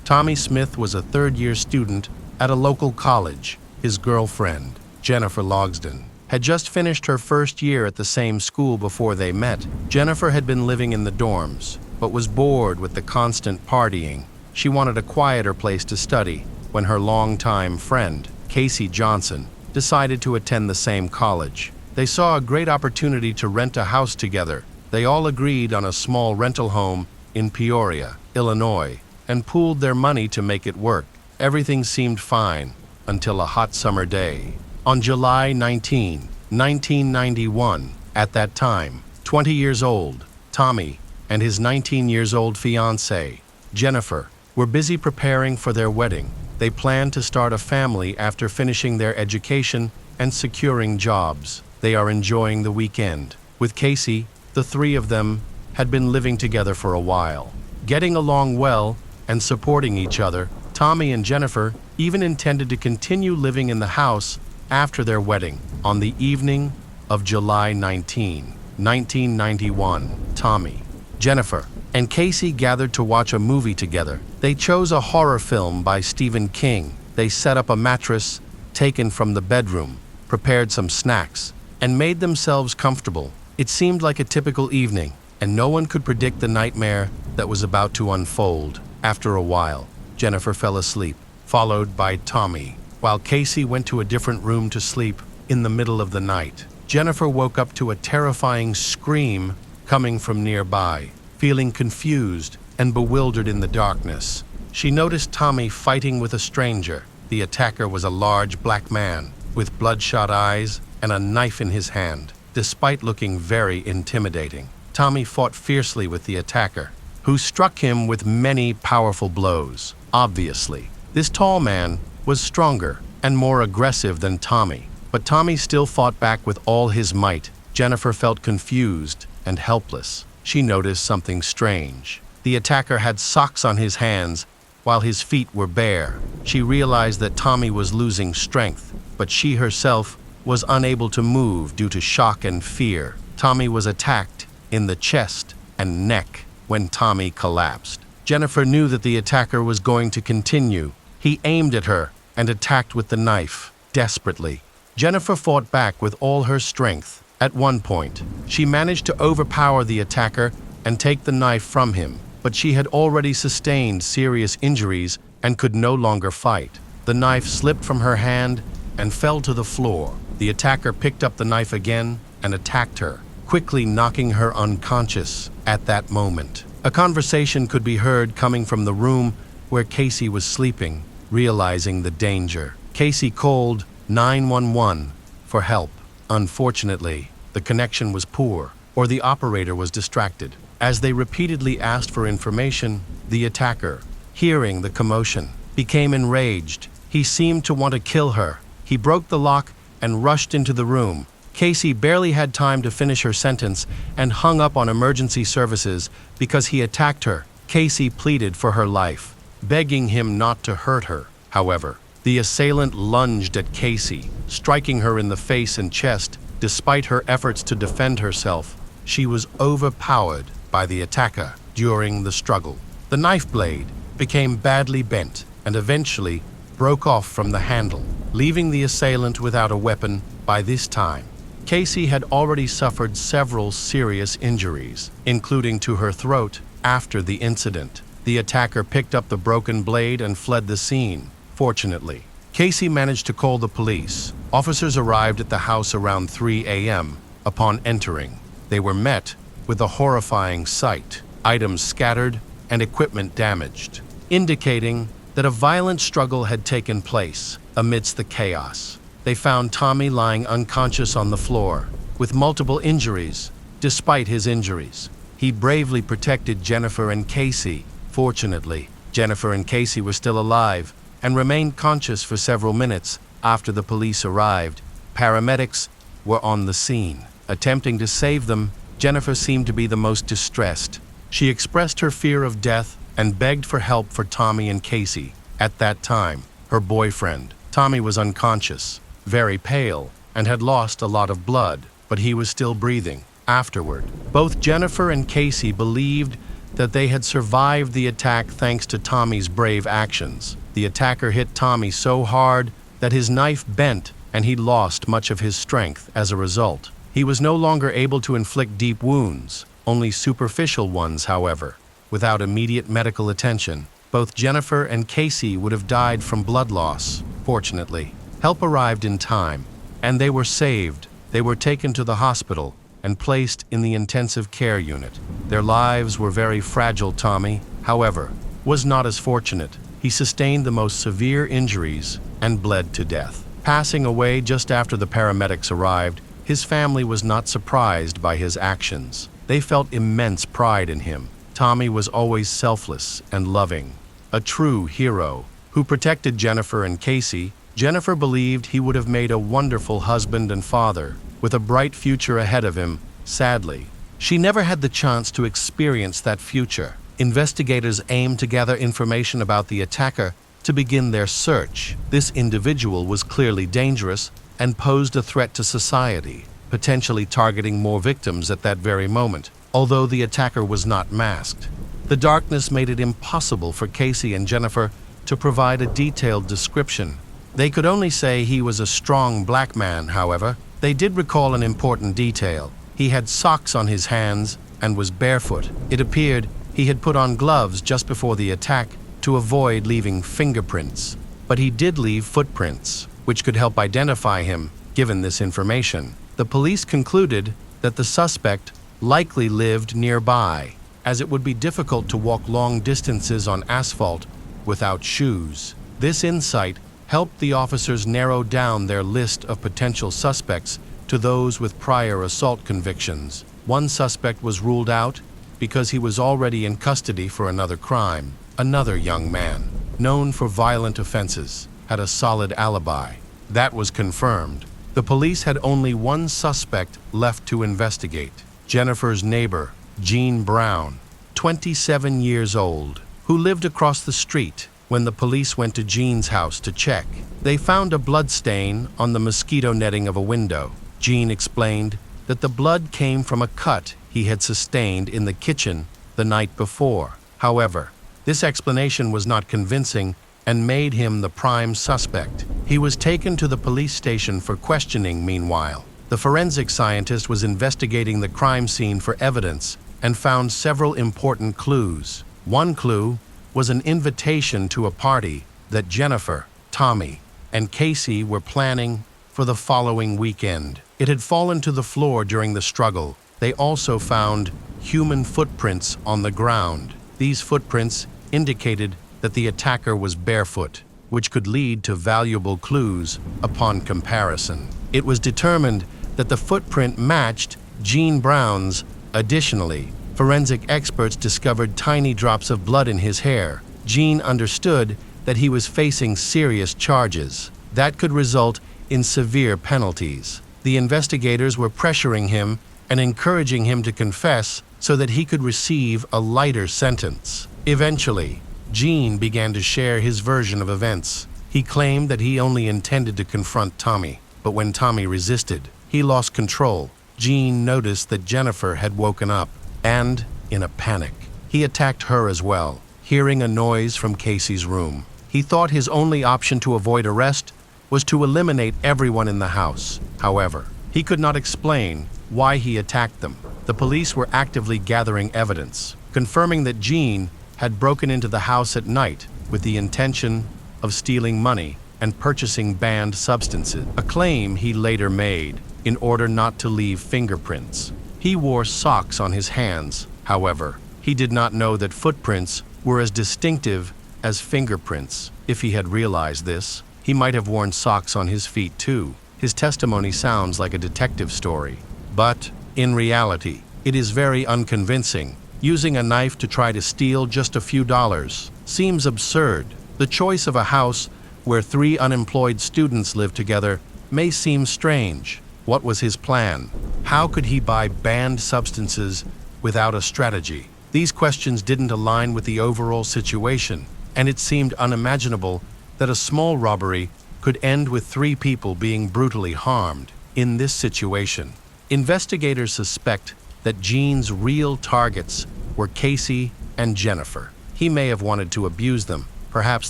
Tommy Smith was a third-year student at a local college. His girlfriend, Jennifer Logsdon, had just finished her first year at the same school before they met. Jennifer had been living in the dorms, but was bored with the constant partying. She wanted a quieter place to study when her longtime friend, Casey Johnson, decided to attend the same college. They saw a great opportunity to rent a house together. They all agreed on a small rental home in Peoria, Illinois, and pooled their money to make it work. Everything seemed fine until a hot summer day. On July 19, 1991, at that time, 20 years old, Tommy and his 19 years old fiancée, Jennifer, were busy preparing for their wedding. They planned to start a family after finishing their education and securing jobs. They are enjoying the weekend. With Casey, the three of them had been living together for a while, getting along well and supporting each other. Tommy and Jennifer even intended to continue living in the house after their wedding. On the evening of July 19, 1991, Tommy, Jennifer, and Casey gathered to watch a movie together. They chose a horror film by Stephen King. They set up a mattress taken from the bedroom, prepared some snacks, and made themselves comfortable. It seemed like a typical evening, and no one could predict the nightmare that was about to unfold. After a while, Jennifer fell asleep, followed by Tommy, while Casey went to a different room to sleep. In the middle of the night, Jennifer woke up to a terrifying scream coming from nearby. Feeling confused and bewildered in the darkness, she noticed Tommy fighting with a stranger. The attacker was a large black man with bloodshot eyes and a knife in his hand. Despite looking very intimidating, Tommy fought fiercely with the attacker, who struck him with many powerful blows. Obviously, this tall man was stronger and more aggressive than Tommy, but Tommy still fought back with all his might. Jennifer felt confused and helpless. She noticed something strange. The attacker had socks on his hands while his feet were bare. She realized that Tommy was losing strength, but she herself was unable to move due to shock and fear. Tommy was attacked in the chest and neck when Tommy collapsed. Jennifer knew that the attacker was going to continue. He aimed at her and attacked with the knife, desperately. Jennifer fought back with all her strength. At one point, she managed to overpower the attacker and take the knife from him, but she had already sustained serious injuries and could no longer fight. The knife slipped from her hand and fell to the floor. The attacker picked up the knife again and attacked her, quickly knocking her unconscious. At that moment, a conversation could be heard coming from the room where Casey was sleeping. Realizing the danger, Casey called 911 for help. Unfortunately, the connection was poor, or the operator was distracted. As they repeatedly asked for information, the attacker, hearing the commotion, became enraged. He seemed to want to kill her. He broke the lock and rushed into the room. Casey barely had time to finish her sentence and hung up on emergency services because he attacked her. Casey pleaded for her life, begging him not to hurt her. However, the assailant lunged at Casey, striking her in the face and chest. Despite her efforts to defend herself, she was overpowered by the attacker during the struggle. The knife blade became badly bent and eventually broke off from the handle, leaving the assailant without a weapon. By this time, Casey had already suffered several serious injuries, including to her throat. After the incident, the attacker picked up the broken blade and fled the scene. Fortunately, Casey managed to call the police. Officers arrived at the house around 3 a.m. Upon entering, they were met with a horrifying sight: items scattered and equipment damaged, indicating that a violent struggle had taken place. Amidst the chaos, they found Tommy lying unconscious on the floor with multiple injuries. Despite his injuries, he bravely protected Jennifer and Casey. Fortunately, Jennifer and Casey were still alive and remained conscious for several minutes. After the police arrived, paramedics were on the scene. Attempting to save them, Jennifer seemed to be the most distressed. She expressed her fear of death and begged for help for Tommy and Casey. At that time, her boyfriend, Tommy, was unconscious, very pale, and had lost a lot of blood, but he was still breathing. Afterward, both Jennifer and Casey believed that they had survived the attack thanks to Tommy's brave actions. The attacker hit Tommy so hard that his knife bent and he lost much of his strength as a result. He was no longer able to inflict deep wounds, only superficial ones, however. Without immediate medical attention, both Jennifer and Casey would have died from blood loss. Fortunately, help arrived in time, and they were saved. They were taken to the hospital and placed in the intensive care unit. Their lives were very fragile. Tommy, however, was not as fortunate. He sustained the most severe injuries and bled to death, passing away just after the paramedics arrived. His family was not surprised by his actions. They felt immense pride in him. Tommy was always selfless and loving, a true hero who protected Jennifer and Casey, Jennifer believed he would have made a wonderful husband and father, with a bright future ahead of him. Sadly, she never had the chance to experience that future. Investigators aimed to gather information about the attacker to begin their search. This individual was clearly dangerous and posed a threat to society, potentially targeting more victims at that very moment, although the attacker was not masked. The darkness made it impossible for Casey and Jennifer to provide a detailed description. They could only say he was a strong black man. However, they did recall an important detail. He had socks on his hands and was barefoot. It appeared he had put on gloves just before the attack to avoid leaving fingerprints. But he did leave footprints, which could help identify him. Given this information, the police concluded that the suspect likely lived nearby, as it would be difficult to walk long distances on asphalt without shoes. This insight helped the officers narrow down their list of potential suspects to those with prior assault convictions. One suspect was ruled out because he was already in custody for another crime. Another young man, known for violent offenses, had a solid alibi. That was confirmed. The police had only one suspect left to investigate: Jennifer's neighbor, Jean Brown, 27 years old, who lived across the street. When the police went to Jean's house to check, they found a blood stain on the mosquito netting of a window. Jean explained that the blood came from a cut he had sustained in the kitchen the night before. However, this explanation was not convincing and made him the prime suspect. He was taken to the police station for questioning. Meanwhile, the forensic scientist was investigating the crime scene for evidence and found several important clues. One clue was an invitation to a party that Jennifer, Tommy, and Casey were planning for the following weekend. It had fallen to the floor during the struggle. They also found human footprints on the ground. These footprints indicated that the attacker was barefoot, which could lead to valuable clues upon comparison. It was determined that the footprint matched Jean Brown's. Additionally, forensic experts discovered tiny drops of blood in his hair. Jean understood that he was facing serious charges that could result in severe penalties. The investigators were pressuring him and encouraging him to confess so that he could receive a lighter sentence. Eventually, Jean began to share his version of events. He claimed that he only intended to confront Tommy, but when Tommy resisted, he lost control. Jean noticed that Jennifer had woken up, and, in a panic, he attacked her as well. Hearing a noise from Casey's room, he thought his only option to avoid arrest was to eliminate everyone in the house. However, he could not explain why he attacked them. The police were actively gathering evidence, confirming that Jean had broken into the house at night with the intention of stealing money and purchasing banned substances, a claim he later made in order not to leave fingerprints. He wore socks on his hands. However, he did not know that footprints were as distinctive as fingerprints. If he had realized this, he might have worn socks on his feet too. His testimony sounds like a detective story, but in reality, it is very unconvincing. Using a knife to try to steal just a few dollars seems absurd. The choice of a house where 3 unemployed students live together may seem strange. What was his plan? How could he buy banned substances without a strategy? These questions didn't align with the overall situation, and it seemed unimaginable that a small robbery could end with 3 people being brutally harmed. In this situation, investigators suspect that Jean's real targets were Casey and Jennifer. He may have wanted to abuse them. Perhaps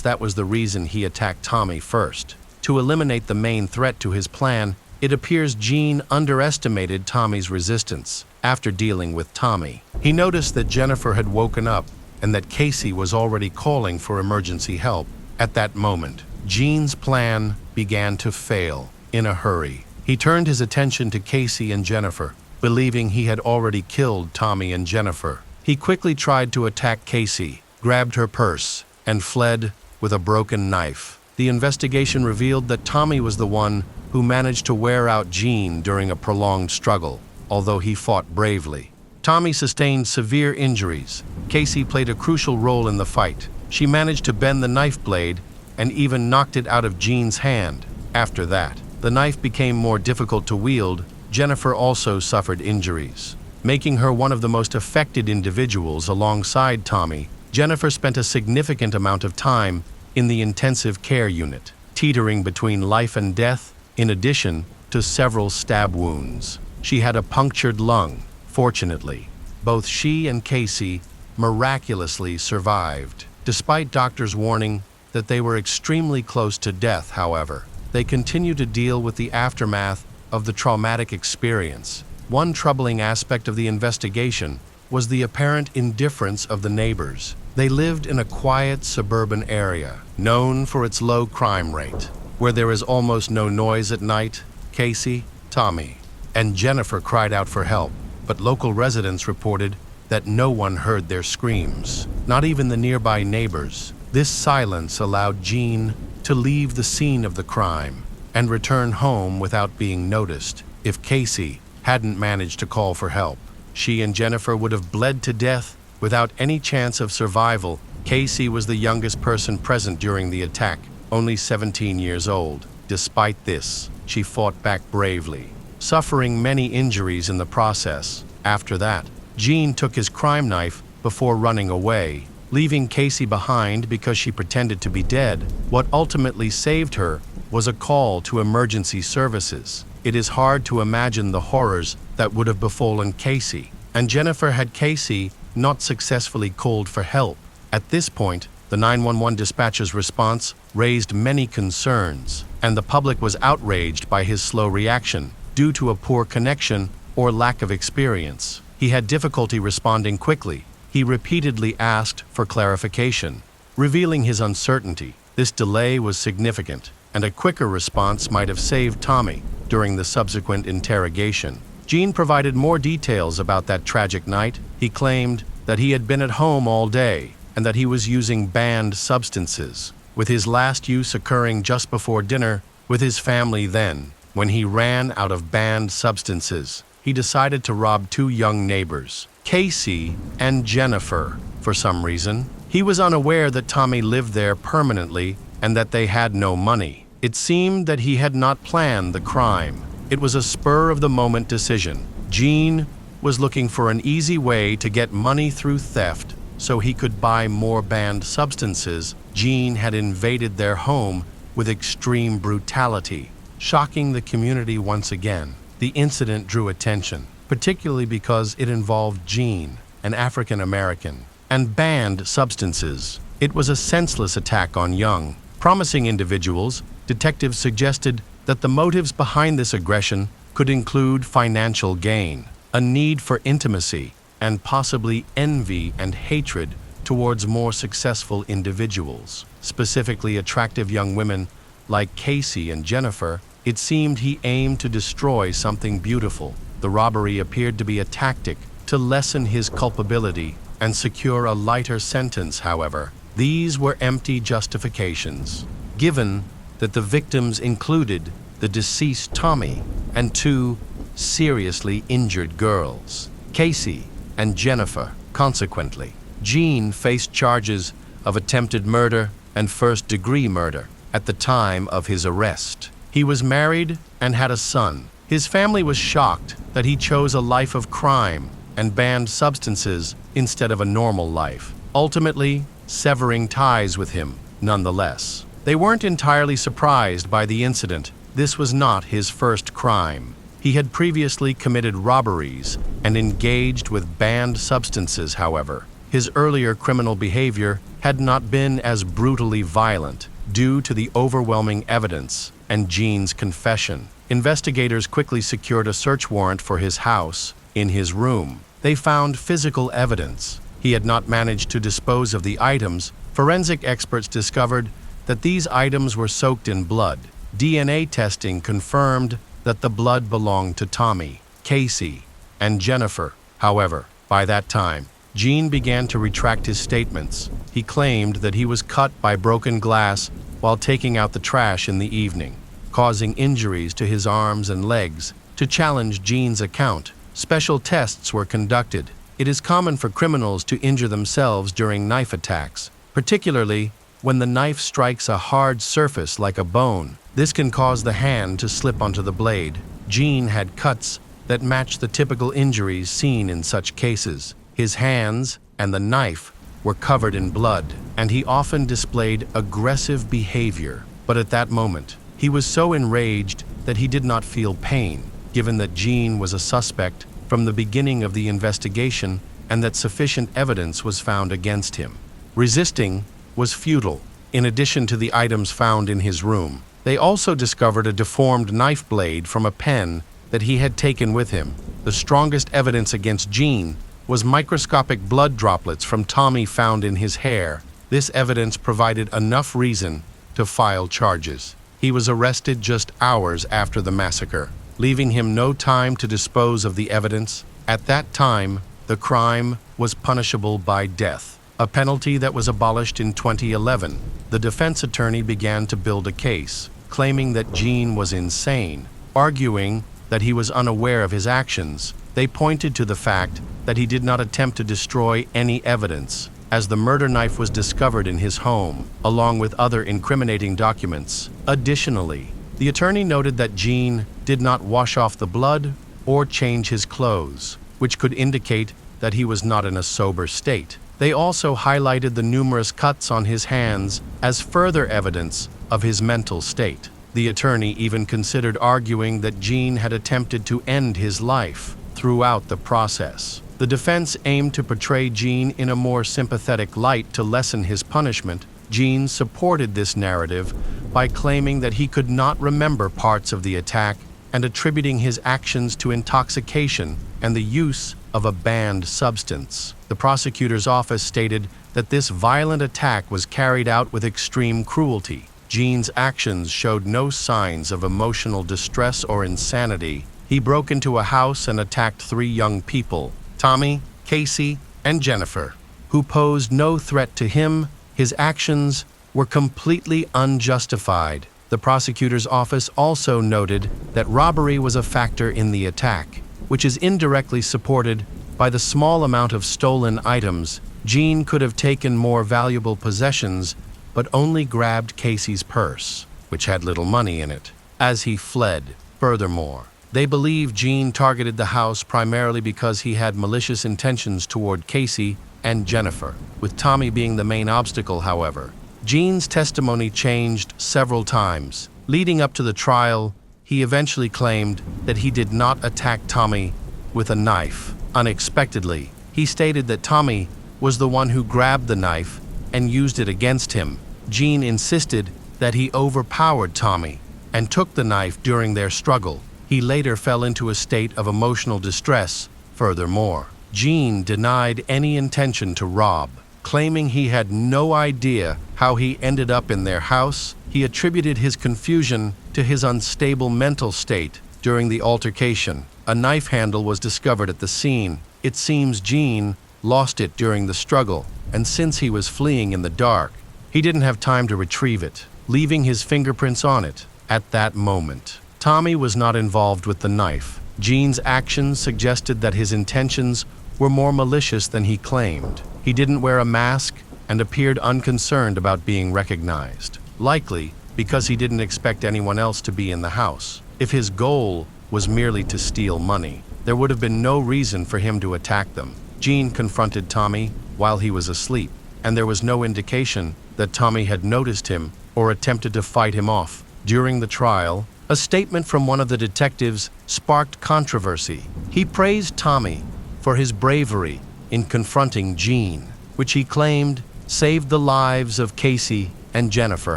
that was the reason he attacked Tommy first. To eliminate the main threat to his plan, it appears Jean underestimated Tommy's resistance. After dealing with Tommy, he noticed that Jennifer had woken up and that Casey was already calling for emergency help. At that moment, Jean's plan began to fail. In a hurry, he turned his attention to Casey and Jennifer, believing he had already killed Tommy and Jennifer. He quickly tried to attack Casey, grabbed her purse, and fled with a broken knife. The investigation revealed that Tommy was the one who managed to wear out Jean during a prolonged struggle, although he fought bravely. Tommy sustained severe injuries. Casey played a crucial role in the fight. She managed to bend the knife blade and even knocked it out of Jean's hand. After that, the knife became more difficult to wield. Jennifer also suffered injuries, making her one of the most affected individuals alongside Tommy. Jennifer spent a significant amount of time in the intensive care unit, teetering between life and death, in addition to several stab wounds. She had a punctured lung. Fortunately, both she and Casey miraculously survived. Despite doctors' warning that they were extremely close to death, however, they continued to deal with the aftermath of the traumatic experience. One troubling aspect of the investigation was the apparent indifference of the neighbors. They lived in a quiet suburban area, known for its low crime rate, where there is almost no noise at night. Casey, Tommy, and Jennifer cried out for help, but local residents reported that no one heard their screams, not even the nearby neighbors. This silence allowed Jean to leave the scene of the crime and return home without being noticed. If Casey hadn't managed to call for help, she and Jennifer would have bled to death without any chance of survival. Casey was the youngest person present during the attack, only 17 years old. Despite this, she fought back bravely, suffering many injuries in the process. After that, Jean took his crime knife before running away, leaving Casey behind because she pretended to be dead. What ultimately saved her was a call to emergency services. It is hard to imagine the horrors that would have befallen Casey and Jennifer had Casey not successfully called for help. At this point, the 911 dispatcher's response raised many concerns, and the public was outraged by his slow reaction due to a poor connection or lack of experience. He had difficulty responding quickly. He repeatedly asked for clarification, revealing his uncertainty. This delay was significant, and a quicker response might have saved Tommy during the subsequent interrogation. Jean provided more details about that tragic night. He claimed that he had been at home all day and that he was using banned substances, with his last use occurring just before dinner with his family. Then, when he ran out of banned substances, he decided to rob two young neighbors, Casey and Jennifer. For some reason, he was unaware that Tommy lived there permanently and that they had no money. It seemed that he had not planned the crime. It was a spur-of-the-moment decision. Jean was looking for an easy way to get money through theft so he could buy more banned substances. Jean had invaded their home with extreme brutality, shocking the community once again. The incident drew attention, particularly because it involved Jean, an African American, and banned substances. It was a senseless attack on young, promising individuals. Detectives suggested that the motives behind this aggression could include financial gain, a need for intimacy, and possibly envy and hatred towards more successful individuals, specifically attractive young women like Casey and Jennifer. It seemed he aimed to destroy something beautiful. The robbery appeared to be a tactic to lessen his culpability and secure a lighter sentence. However, these were empty justifications, given that the victims included the deceased Tommy and two seriously injured girls, Casey and Jennifer. Consequently, Jean faced charges of attempted murder and first-degree murder at the time of his arrest. He was married and had a son. His family was shocked that he chose a life of crime and banned substances instead of a normal life, ultimately severing ties with him. Nonetheless, they weren't entirely surprised by the incident. This was not his first crime. He had previously committed robberies and engaged with banned substances. However, his earlier criminal behavior had not been as brutally violent due to the overwhelming evidence and Jean's confession. Investigators quickly secured a search warrant for his house. In his room, they found physical evidence. He had not managed to dispose of the items. Forensic experts discovered that these items were soaked in blood. DNA testing confirmed that the blood belonged to Tommy, Casey, and Jennifer. However, by that time, Jean began to retract his statements. He claimed that he was cut by broken glass while taking out the trash in the evening, causing injuries to his arms and legs. To challenge Jean's account, special tests were conducted. It is common for criminals to injure themselves during knife attacks, particularly when the knife strikes a hard surface like a bone. This can cause the hand to slip onto the blade. Gene had cuts that matched the typical injuries seen in such cases. His hands and the knife were covered in blood, and he often displayed aggressive behavior. But at that moment, he was so enraged that he did not feel pain, given that Gene was a suspect from the beginning of the investigation and that sufficient evidence was found against him. Resisting was futile. In addition to the items found in his room, they also discovered a deformed knife blade from a pen that he had taken with him. The strongest evidence against Gene was microscopic blood droplets from Tommy found in his hair. This evidence provided enough reason to file charges. He was arrested just hours after the massacre, leaving him no time to dispose of the evidence. At that time, the crime was punishable by death, a penalty that was abolished in 2011. The defense attorney began to build a case, claiming that Gene was insane, arguing that he was unaware of his actions. They pointed to the fact that he did not attempt to destroy any evidence, as the murder knife was discovered in his home, along with other incriminating documents. Additionally, the attorney noted that Gene did not wash off the blood or change his clothes, which could indicate that he was not in a sober state. They also highlighted the numerous cuts on his hands as further evidence of his mental state. The attorney even considered arguing that Gene had attempted to end his life throughout the process. The defense aimed to portray Gene in a more sympathetic light to lessen his punishment. Gene supported this narrative by claiming that he could not remember parts of the attack and attributing his actions to intoxication and the use of a banned substance. The prosecutor's office stated that this violent attack was carried out with extreme cruelty. Gene's actions showed no signs of emotional distress or insanity. He broke into a house and attacked 3 young people, Tommy, Casey, and Jennifer, who posed no threat to him. His actions were completely unjustified. The prosecutor's office also noted that robbery was a factor in the attack, which is indirectly supported by the small amount of stolen items. Gene could have taken more valuable possessions, but only grabbed Casey's purse, which had little money in it, as he fled. Furthermore, they believe Gene targeted the house primarily because he had malicious intentions toward Casey and Jennifer, with Tommy being the main obstacle. However, Gene's testimony changed several times. Leading up to the trial, he eventually claimed that he did not attack Tommy with a knife. Unexpectedly, he stated that Tommy was the one who grabbed the knife and used it against him. Gene insisted that he overpowered Tommy and took the knife during their struggle. He later fell into a state of emotional distress. Furthermore, Gene denied any intention to rob, claiming he had no idea how he ended up in their house. He attributed his confusion to his unstable mental state during the altercation. A knife handle was discovered at the scene. It seems Gene lost it during the struggle, and since he was fleeing in the dark, he didn't have time to retrieve it, leaving his fingerprints on it. At that moment, Tommy was not involved with the knife. Gene's actions suggested that his intentions were more malicious than he claimed. He didn't wear a mask and appeared unconcerned about being recognized, likely because he didn't expect anyone else to be in the house. If his goal was merely to steal money, there would have been no reason for him to attack them. Gene confronted Tommy while he was asleep, and there was no indication that Tommy had noticed him or attempted to fight him off. During the trial, a statement from one of the detectives sparked controversy. He praised Tommy for his bravery in confronting Gene, which he claimed saved the lives of Casey and Jennifer.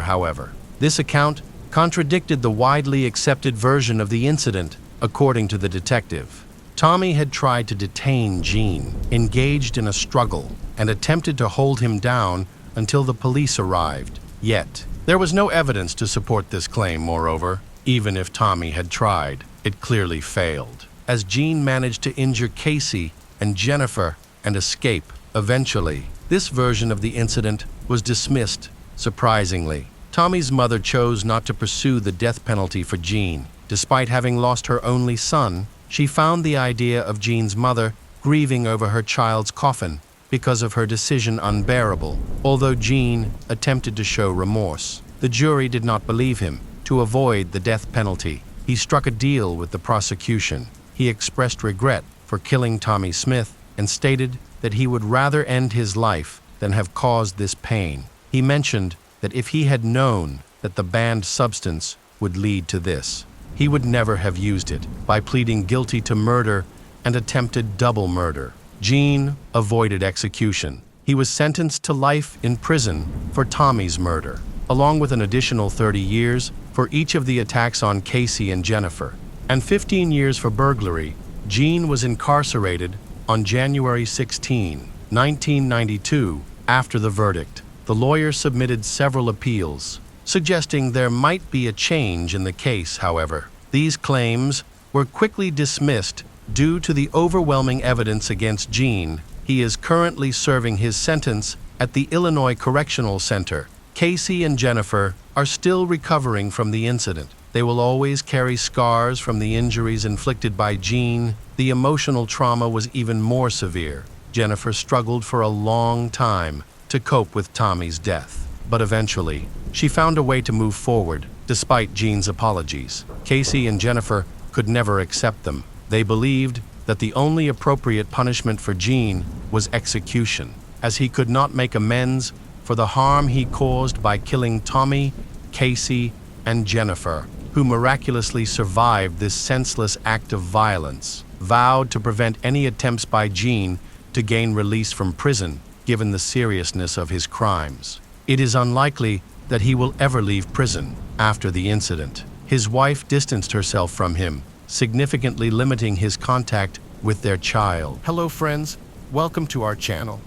However, this account contradicted the widely accepted version of the incident. According to the detective, Tommy had tried to detain Gene, engaged in a struggle, and attempted to hold him down until the police arrived. Yet, there was no evidence to support this claim. Moreover, even if Tommy had tried, it clearly failed, as Gene managed to injure Casey and Jennifer and escape. Eventually, this version of the incident was dismissed. Surprisingly, Tommy's mother chose not to pursue the death penalty for Gene. Despite having lost her only son, she found the idea of Gene's mother grieving over her child's coffin because of her decision unbearable, although Jean attempted to show remorse. The jury did not believe him. To avoid the death penalty, he struck a deal with the prosecution. He expressed regret for killing Tommy Smith and stated that he would rather end his life than have caused this pain. He mentioned that if he had known that the banned substance would lead to this, he would never have used it. By pleading guilty to murder and attempted double murder, Jean avoided execution. He was sentenced to life in prison for Tommy's murder, along with an additional 30 years for each of the attacks on Casey and Jennifer, and 15 years for burglary. Jean was incarcerated on January 16, 1992, after the verdict. The lawyer submitted several appeals, suggesting there might be a change in the case, however. These claims were quickly dismissed due to the overwhelming evidence against Jean. He is currently serving his sentence at the Illinois Correctional Center. Casey and Jennifer are still recovering from the incident. They will always carry scars from the injuries inflicted by Jean. The emotional trauma was even more severe. Jennifer struggled for a long time to cope with Tommy's death, but eventually, she found a way to move forward, despite Jean's apologies. Casey and Jennifer could never accept them. They believed that the only appropriate punishment for Jean was execution, as he could not make amends for the harm he caused by killing Tommy, Casey, and Jennifer, who miraculously survived this senseless act of violence. Vowed to prevent any attempts by Jean to gain release from prison, given the seriousness of his crimes. It is unlikely that he will ever leave prison after the incident. His wife distanced herself from him, significantly limiting his contact with their child. Hello friends, welcome to our channel.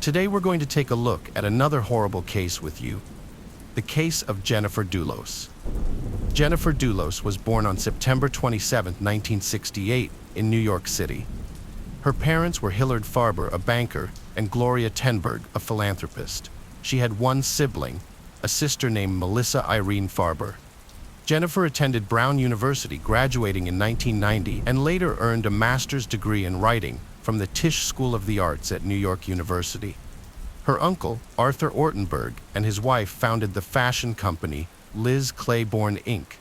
Today we're going to take a look at another horrible case with you. The case of Jennifer Dulos. Jennifer Dulos was born on September 27, 1968 in New York City. Her parents were Hillard Farber, a banker, and Gloria Tenberg, a philanthropist. She had one sibling, a sister named Melissa Irene Farber. Jennifer attended Brown University, graduating in 1990, and later earned a master's degree in writing from the Tisch School of the Arts at New York University. Her uncle, Arthur Ortenberg, and his wife founded the fashion company Liz Claiborne Inc.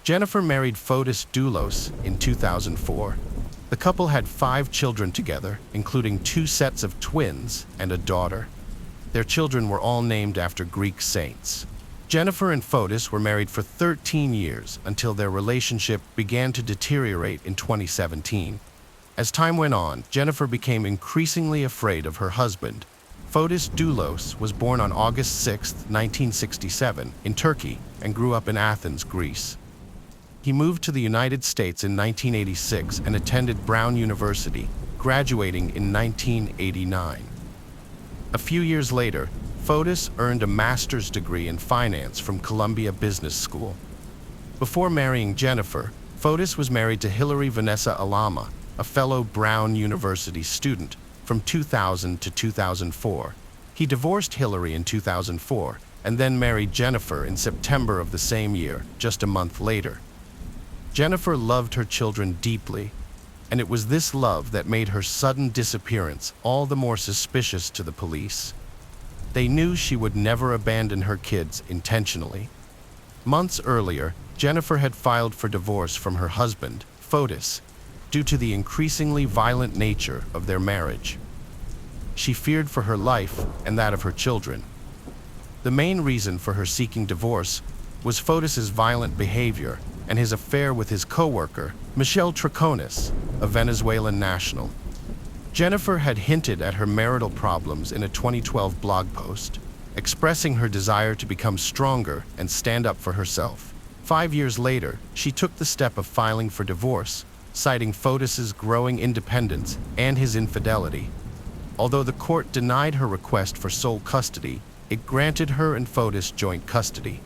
Jennifer married Fotis Dulos in 2004. The couple had 5 children together, including 2 sets of twins and a daughter. Their children were all named after Greek saints. Jennifer and Fotis were married for 13 years until their relationship began to deteriorate in 2017. As time went on, Jennifer became increasingly afraid of her husband. Fotis Dulos was born on August 6, 1967, in Turkey and grew up in Athens, Greece. He moved to the United States in 1986 and attended Brown University, graduating in 1989. A few years later, Fotis earned a master's degree in finance from Columbia Business School. Before marrying Jennifer, Fotis was married to Hilary Vanessa Alama, a fellow Brown University student, from 2000 to 2004. He divorced Hilary in 2004 and then married Jennifer in September of the same year, just a month later. Jennifer loved her children deeply, and it was this love that made her sudden disappearance all the more suspicious to the police. They knew she would never abandon her kids intentionally. Months earlier, Jennifer had filed for divorce from her husband, Fotis, due to the increasingly violent nature of their marriage. She feared for her life and that of her children. The main reason for her seeking divorce was Fotis's violent behavior and his affair with his co-worker, Michelle Troconis, a Venezuelan national. Jennifer had hinted at her marital problems in a 2012 blog post, expressing her desire to become stronger and stand up for herself. 5 years later, she took the step of filing for divorce, citing Fotis's growing independence and his infidelity. Although the court denied her request for sole custody, it granted her and Fotis joint custody.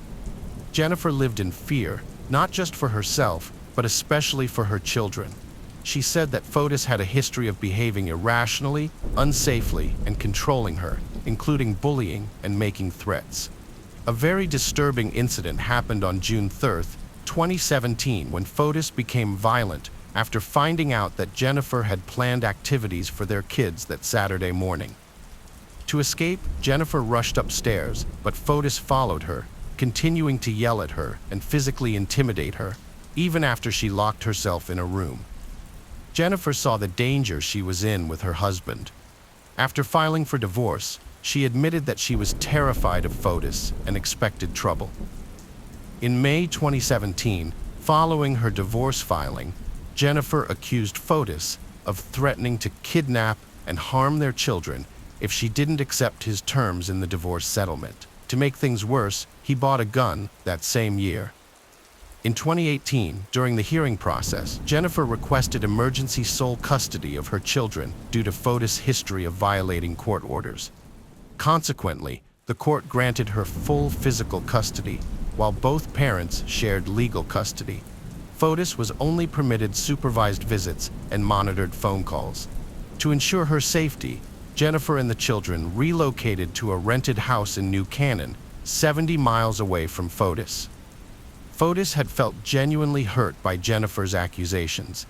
Jennifer lived in fear, not just for herself, but especially for her children. She said that Fotis had a history of behaving irrationally, unsafely, and controlling her, including bullying and making threats. A very disturbing incident happened on June 3, 2017, when Fotis became violent after finding out that Jennifer had planned activities for their kids that Saturday morning. To escape, Jennifer rushed upstairs, but Fotis followed her, continuing to yell at her and physically intimidate her, even after she locked herself in a room. Jennifer saw the danger she was in with her husband. After filing for divorce, she admitted that she was terrified of Fotis and expected trouble. In May 2017, following her divorce filing, Jennifer accused Fotis of threatening to kidnap and harm their children if she didn't accept his terms in the divorce settlement. To make things worse, he bought a gun that same year. In 2018, during the hearing process, Jennifer requested emergency sole custody of her children due to Fotis' history of violating court orders. Consequently, the court granted her full physical custody, while both parents shared legal custody. Fotis was only permitted supervised visits and monitored phone calls. To ensure her safety, Jennifer and the children relocated to a rented house in New Canaan, 70 miles away from Fotis. Fotis had felt genuinely hurt by Jennifer's accusations.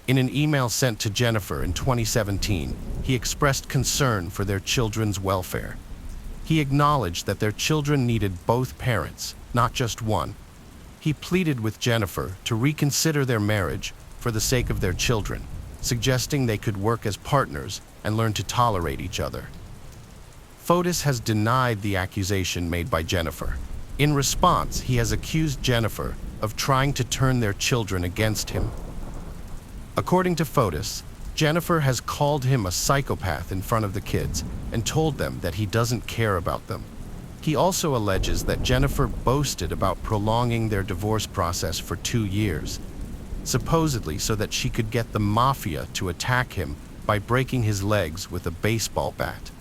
In an email sent to Jennifer in 2017, he expressed concern for their children's welfare. He acknowledged that their children needed both parents, not just one. He pleaded with Jennifer to reconsider their marriage for the sake of their children, suggesting they could work as partners and learn to tolerate each other. Fotis has denied the accusation made by Jennifer. In response, he has accused Jennifer of trying to turn their children against him. According to Fotis, Jennifer has called him a psychopath in front of the kids and told them that he doesn't care about them. He also alleges that Jennifer boasted about prolonging their divorce process for 2 years, supposedly so that she could get the mafia to attack him by breaking his legs with a baseball bat.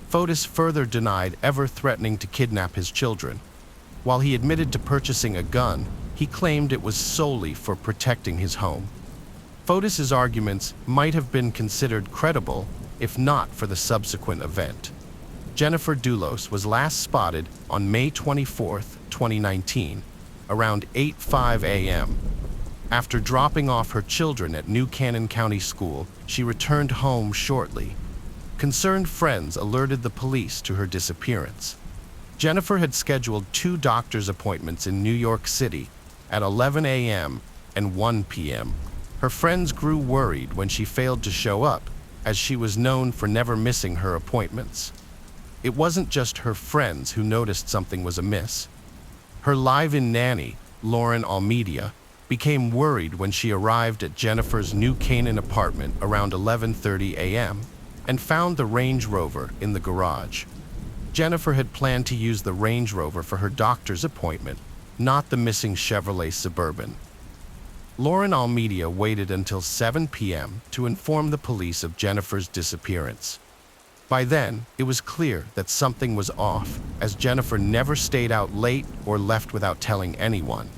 Fotis further denied ever threatening to kidnap his children. While he admitted to purchasing a gun, he claimed it was solely for protecting his home. Fotis' arguments might have been considered credible if not for the subsequent event. Jennifer Dulos was last spotted on May 24, 2019, around 8:05 a.m. After dropping off her children at New Canaan County School, she returned home shortly. Concerned friends alerted the police to her disappearance. Jennifer had scheduled 2 doctor's appointments in New York City at 11 a.m. and 1 p.m. Her friends grew worried when she failed to show up, as she was known for never missing her appointments. It wasn't just her friends who noticed something was amiss. Her live-in nanny, Lauren Almeida, became worried when she arrived at Jennifer's New Canaan apartment around 11:30 a.m. and found the Range Rover in the garage. Jennifer had planned to use the Range Rover for her doctor's appointment, not the missing Chevrolet Suburban. Lauren Almeida waited until 7 p.m. to inform the police of Jennifer's disappearance. By then, it was clear that something was off, as Jennifer never stayed out late or left without telling anyone.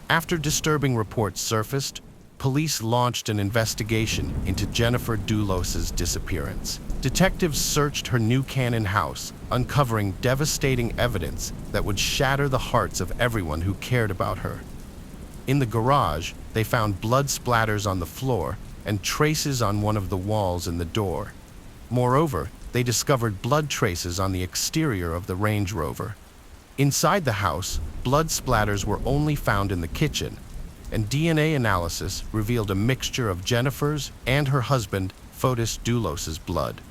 After disturbing reports surfaced, police launched an investigation into Jennifer Dulos' disappearance. Detectives searched her New Canaan house, uncovering devastating evidence that would shatter the hearts of everyone who cared about her. In the garage, they found blood splatters on the floor and traces on one of the walls in the door. Moreover, they discovered blood traces on the exterior of the Range Rover. Inside the house, blood splatters were only found in the kitchen, and DNA analysis revealed a mixture of Jennifer's and her husband, Fotis Dulos' blood.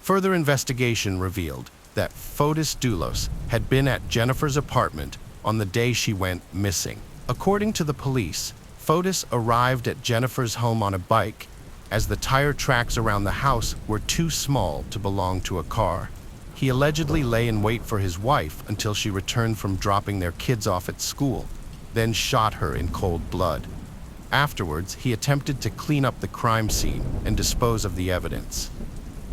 Further investigation revealed that Fotis Dulos had been at Jennifer's apartment on the day she went missing. According to the police, Fotis arrived at Jennifer's home on a bike, as the tire tracks around the house were too small to belong to a car. He allegedly lay in wait for his wife until she returned from dropping their kids off at school, then shot her in cold blood. Afterwards, he attempted to clean up the crime scene and dispose of the evidence.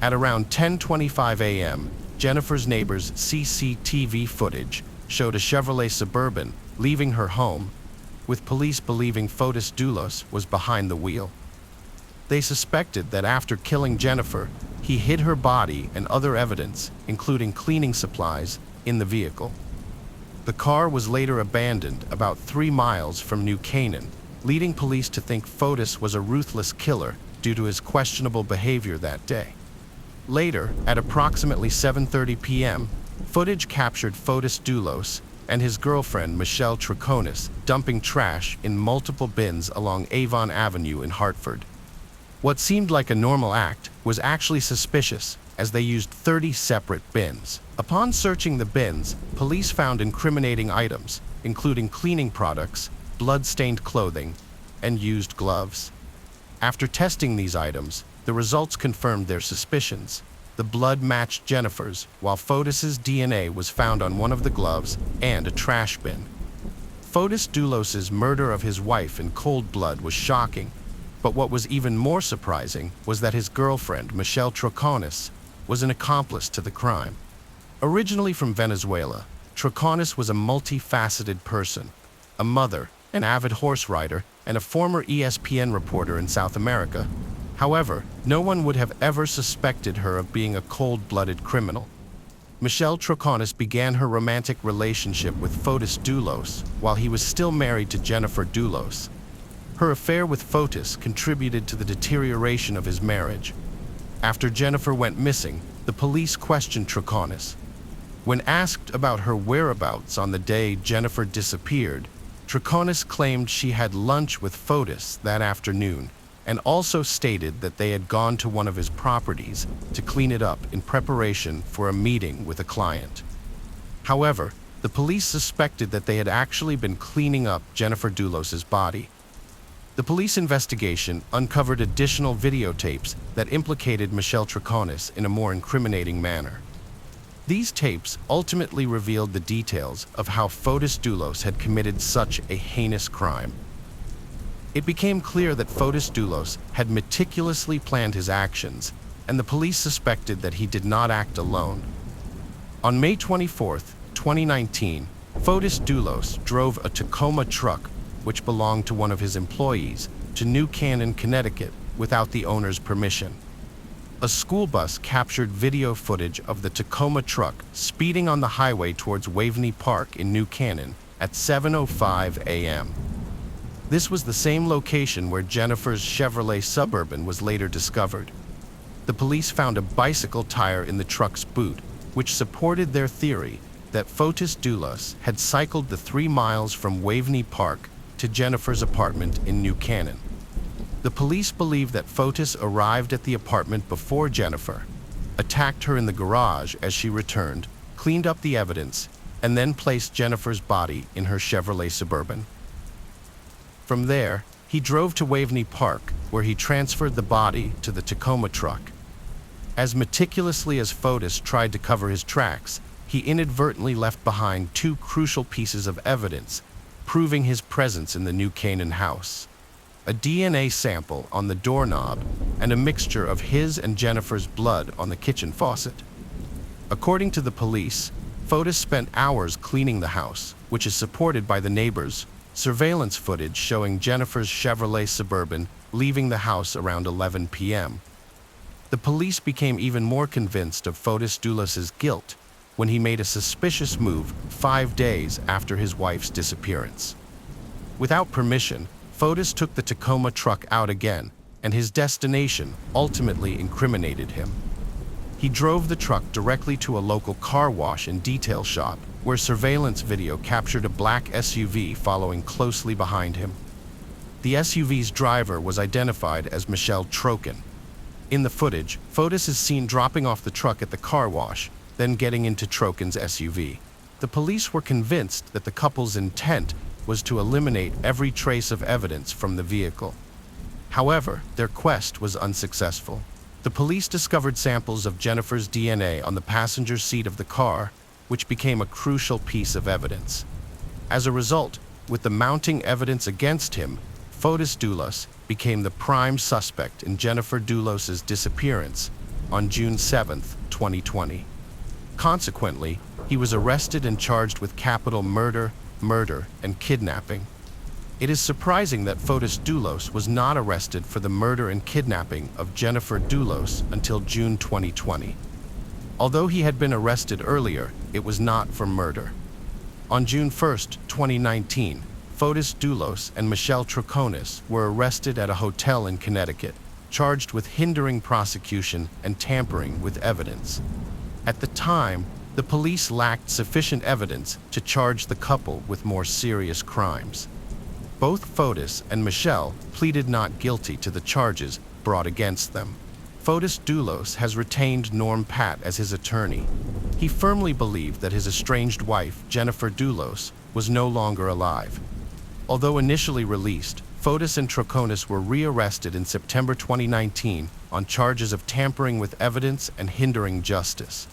At around 10:25 a.m., Jennifer's neighbor's CCTV footage showed a Chevrolet Suburban leaving her home, with police believing Fotis Dulos was behind the wheel. They suspected that after killing Jennifer, he hid her body and other evidence, including cleaning supplies, in the vehicle. The car was later abandoned about 3 miles from New Canaan, leading police to think Fotis was a ruthless killer due to his questionable behavior that day. Later, at approximately 7:30 p.m., footage captured Fotis Doulos and his girlfriend Michelle Troconis dumping trash in multiple bins along Avon Avenue in Hartford. What seemed like a normal act was actually suspicious, as they used 30 separate bins. Upon searching the bins, police found incriminating items, including cleaning products, blood-stained clothing, and used gloves. After testing these items, the results confirmed their suspicions. The blood matched Jennifer's, while Fotis's DNA was found on one of the gloves and a trash bin. Fotis Doulos's murder of his wife in cold blood was shocking, but what was even more surprising was that his girlfriend, Michelle Troconis, was an accomplice to the crime. Originally from Venezuela, Troconis was a multifaceted person, a mother, an avid horse rider, and a former ESPN reporter in South America. However, no one would have ever suspected her of being a cold-blooded criminal. Michelle Troconis began her romantic relationship with Fotis Doulos while he was still married to Jennifer Doulos. Her affair with Fotis contributed to the deterioration of his marriage. After Jennifer went missing, the police questioned Troconis. When asked about her whereabouts on the day Jennifer disappeared, Troconis claimed she had lunch with Fotis that afternoon, and also stated that they had gone to one of his properties to clean it up in preparation for a meeting with a client. However, the police suspected that they had actually been cleaning up Jennifer Doulos's body. The police investigation uncovered additional videotapes that implicated Michelle Troconis in a more incriminating manner. These tapes ultimately revealed the details of how Fotis Doulos had committed such a heinous crime. It became clear that Fotis Doulos had meticulously planned his actions, and the police suspected that he did not act alone. On May 24, 2019, Fotis Doulos drove a Tacoma truck, which belonged to one of his employees, to New Canaan, Connecticut, without the owner's permission. A school bus captured video footage of the Tacoma truck speeding on the highway towards Waveney Park in New Canaan at 7:05 a.m. This was the same location where Jennifer's Chevrolet Suburban was later discovered. The police found a bicycle tire in the truck's boot, which supported their theory that Fotis Doulos had cycled the 3 miles from Waveney Park to Jennifer's apartment in New Canaan. The police believe that Fotis arrived at the apartment before Jennifer, attacked her in the garage as she returned, cleaned up the evidence, and then placed Jennifer's body in her Chevrolet Suburban. From there, he drove to Waveney Park, where he transferred the body to the Tacoma truck. As meticulously as Fotis tried to cover his tracks, he inadvertently left behind 2 crucial pieces of evidence, proving his presence in the New Canaan house: a DNA sample on the doorknob and a mixture of his and Jennifer's blood on the kitchen faucet. According to the police, Fotis spent hours cleaning the house, which is supported by the neighbors' surveillance footage showing Jennifer's Chevrolet Suburban leaving the house around 11 p.m. The police became even more convinced of Fotis Doulos's guilt when he made a suspicious move 5 days after his wife's disappearance. Without permission, Fotis took the Tacoma truck out again, and his destination ultimately incriminated him. He drove the truck directly to a local car wash and detail shop, where surveillance video captured a black SUV following closely behind him. The SUV's driver was identified as Michelle Troconis. In the footage, Fotis is seen dropping off the truck at the car wash, then getting into Troconis' SUV. The police were convinced that the couple's intent was to eliminate every trace of evidence from the vehicle. However, their quest was unsuccessful. The police discovered samples of Jennifer's DNA on the passenger seat of the car, which became a crucial piece of evidence. As a result, with the mounting evidence against him, Fotis Doulos became the prime suspect in Jennifer Doulos's disappearance on June 7, 2020. Consequently, he was arrested and charged with capital murder, and kidnapping. It is surprising that Fotis Doulos was not arrested for the murder and kidnapping of Jennifer Doulos until June 2020. Although he had been arrested earlier, it was not for murder. On June 1, 2019, Fotis Doulos and Michelle Troconis were arrested at a hotel in Connecticut. charged with hindering prosecution and tampering with evidence. At the time, the police lacked sufficient evidence to charge the couple with more serious crimes. Both Fotis and Michelle pleaded not guilty to the charges brought against them. Fotis Doulos has retained Norm Pat as his attorney. He firmly believed that his estranged wife, Jennifer Doulos, was no longer alive. Although initially released, Fotis and Troconis were rearrested in September 2019 on charges of tampering with evidence and hindering justice.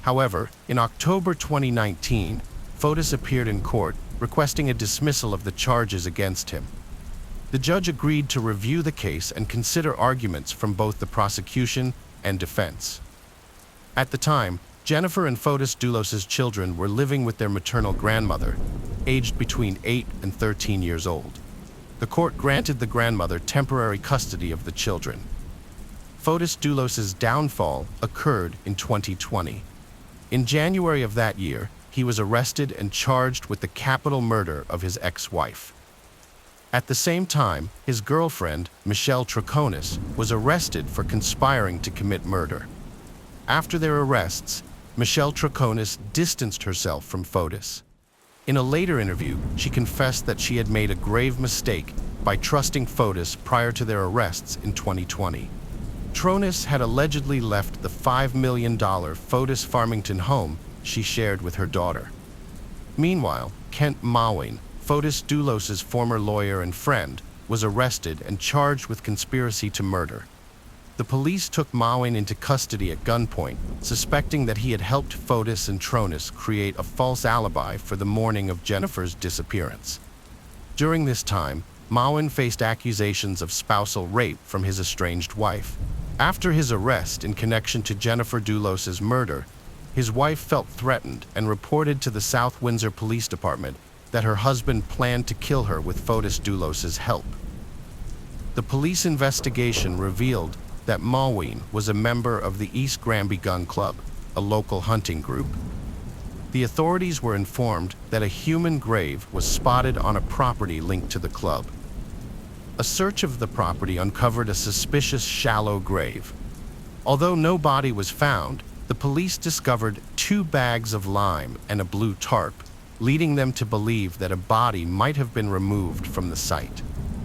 However, in October 2019, Fotis appeared in court requesting a dismissal of the charges against him. The judge agreed to review the case and consider arguments from both the prosecution and defense. At the time, Jennifer and Fotis Doulos' children were living with their maternal grandmother, aged between 8 and 13 years old. The court granted the grandmother temporary custody of the children. Fotis Doulos' downfall occurred in 2020. In January of that year, he was arrested and charged with the capital murder of his ex-wife. At the same time, his girlfriend, Michelle Troconis, was arrested for conspiring to commit murder. After their arrests, Michelle Troconis distanced herself from Fotis. In a later interview, she confessed that she had made a grave mistake by trusting Fotis prior to their arrests in 2020. Tronis had allegedly left the $5 million Fotis Farmington home she shared with her daughter. Meanwhile, Kent Mawin, Fotis Doulos' former lawyer and friend, was arrested and charged with conspiracy to murder. The police took Mawin into custody at gunpoint, suspecting that he had helped Fotis and Tronis create a false alibi for the morning of Jennifer's disappearance. During this time, Mawin faced accusations of spousal rape from his estranged wife. After his arrest in connection to Jennifer Doulos' murder, his wife felt threatened and reported to the South Windsor Police Department that her husband planned to kill her with Fotis Doulos' help. The police investigation revealed that Mawin was a member of the East Granby Gun Club, a local hunting group. The authorities were informed that a human grave was spotted on a property linked to the club. A search of the property uncovered a suspicious shallow grave. Although no body was found, the police discovered 2 bags of lime and a blue tarp, leading them to believe that a body might have been removed from the site.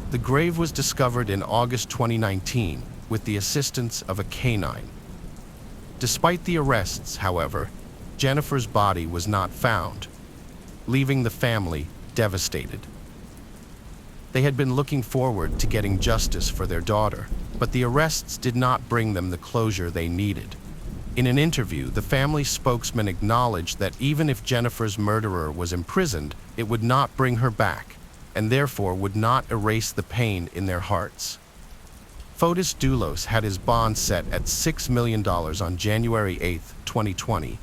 The grave was discovered in August 2019 with the assistance of a canine. Despite the arrests, however, Jennifer's body was not found, leaving the family devastated. They had been looking forward to getting justice for their daughter, but the arrests did not bring them the closure they needed. In an interview, the family spokesman acknowledged that even if Jennifer's murderer was imprisoned, it would not bring her back, and therefore would not erase the pain in their hearts. Fotis Doulos had his bond set at $6 million on January 8, 2020,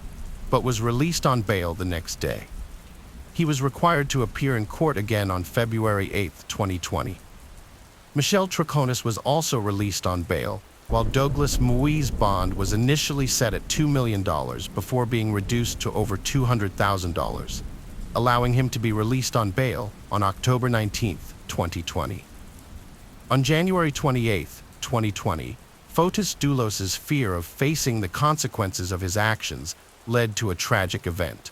but was released on bail the next day. He was required to appear in court again on February 8, 2020. Michelle Troconis was also released on bail, while Douglas Mui's bond was initially set at $2 million before being reduced to over $200,000, allowing him to be released on bail on October 19, 2020. On January 28, 2020, Fotis Doulos' fear of facing the consequences of his actions led to a tragic event.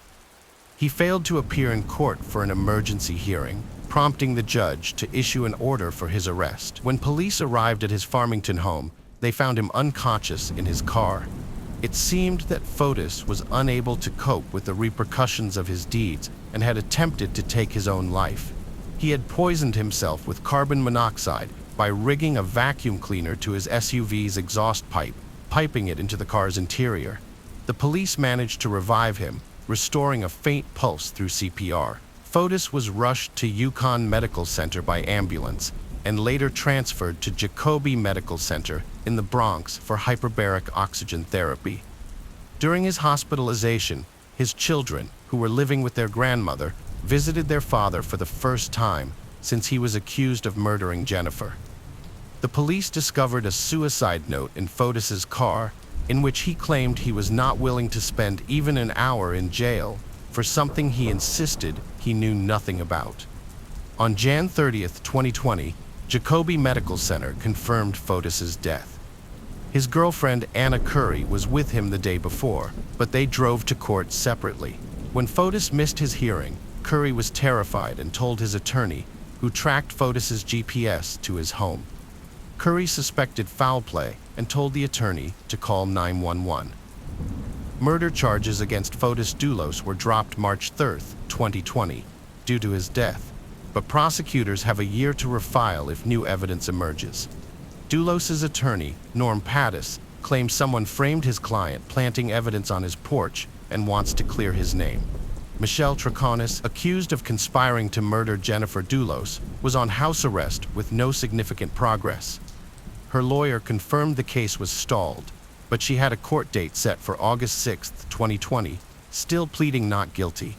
He failed to appear in court for an emergency hearing, prompting the judge to issue an order for his arrest. When police arrived at his Farmington home, they found him unconscious in his car. It seemed that Fotis was unable to cope with the repercussions of his deeds and had attempted to take his own life. He had poisoned himself with carbon monoxide by rigging a vacuum cleaner to his SUV's exhaust pipe, piping it into the car's interior. The police managed to revive him, restoring a faint pulse through CPR. Fotis was rushed to Yukon Medical Center by ambulance and later transferred to Jacobi Medical Center in the Bronx for hyperbaric oxygen therapy. During his hospitalization, his children, who were living with their grandmother, visited their father for the first time since he was accused of murdering Jennifer. The police discovered a suicide note in Fotis's car in which he claimed he was not willing to spend even an hour in jail for something he insisted he knew nothing about. On Jan 30, 2020, Jacobi Medical Center confirmed Fotis's death. His girlfriend Anna Curry was with him the day before, but they drove to court separately. When Fotis missed his hearing, Curry was terrified and told his attorney, who tracked Fotis's GPS to his home. Curry suspected foul play and told the attorney to call 911. Murder charges against Fotis Dulos were dropped March 3, 2020, due to his death, but prosecutors have a year to refile if new evidence emerges. Dulos's attorney, Norm Pattis, claims someone framed his client planting evidence on his porch and wants to clear his name. Michelle Troconis, accused of conspiring to murder Jennifer Dulos, was on house arrest with no significant progress. Her lawyer confirmed the case was stalled, but she had a court date set for August 6, 2020, still pleading not guilty.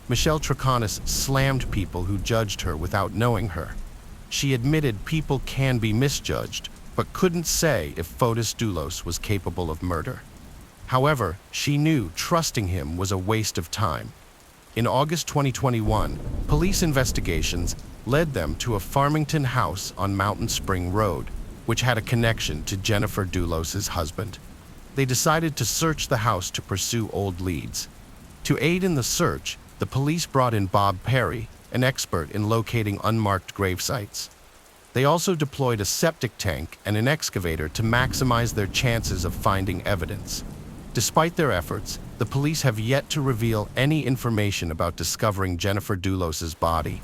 Michelle Troconis slammed people who judged her without knowing her. She admitted people can be misjudged, but couldn't say if Fotis Dulos was capable of murder. However, she knew trusting him was a waste of time. In August 2021, police investigations led them to a Farmington house on Mountain Spring Road, which had a connection to Jennifer Dulos's husband. They decided to search the house to pursue old leads. To aid in the search, the police brought in Bob Perry, an expert in locating unmarked grave sites. They also deployed a septic tank and an excavator to maximize their chances of finding evidence. Despite their efforts, the police have yet to reveal any information about discovering Jennifer Dulos's body.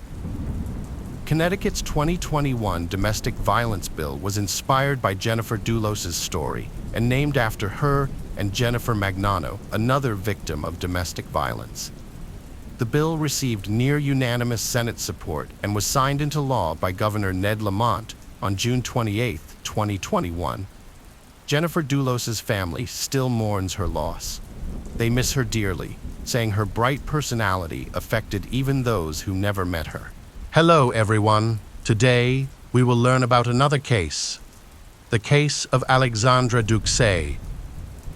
Connecticut's 2021 domestic violence bill was inspired by Jennifer Dulos's story and named after her and Jennifer Magnano, another victim of domestic violence. The bill received near-unanimous Senate support and was signed into law by Governor Ned Lamont on June 28, 2021. Jennifer Dulos's family still mourns her loss. They miss her dearly, saying her bright personality affected even those who never met her. Hello, everyone. Today, we will learn about another case. The case of Alexandra Duxay.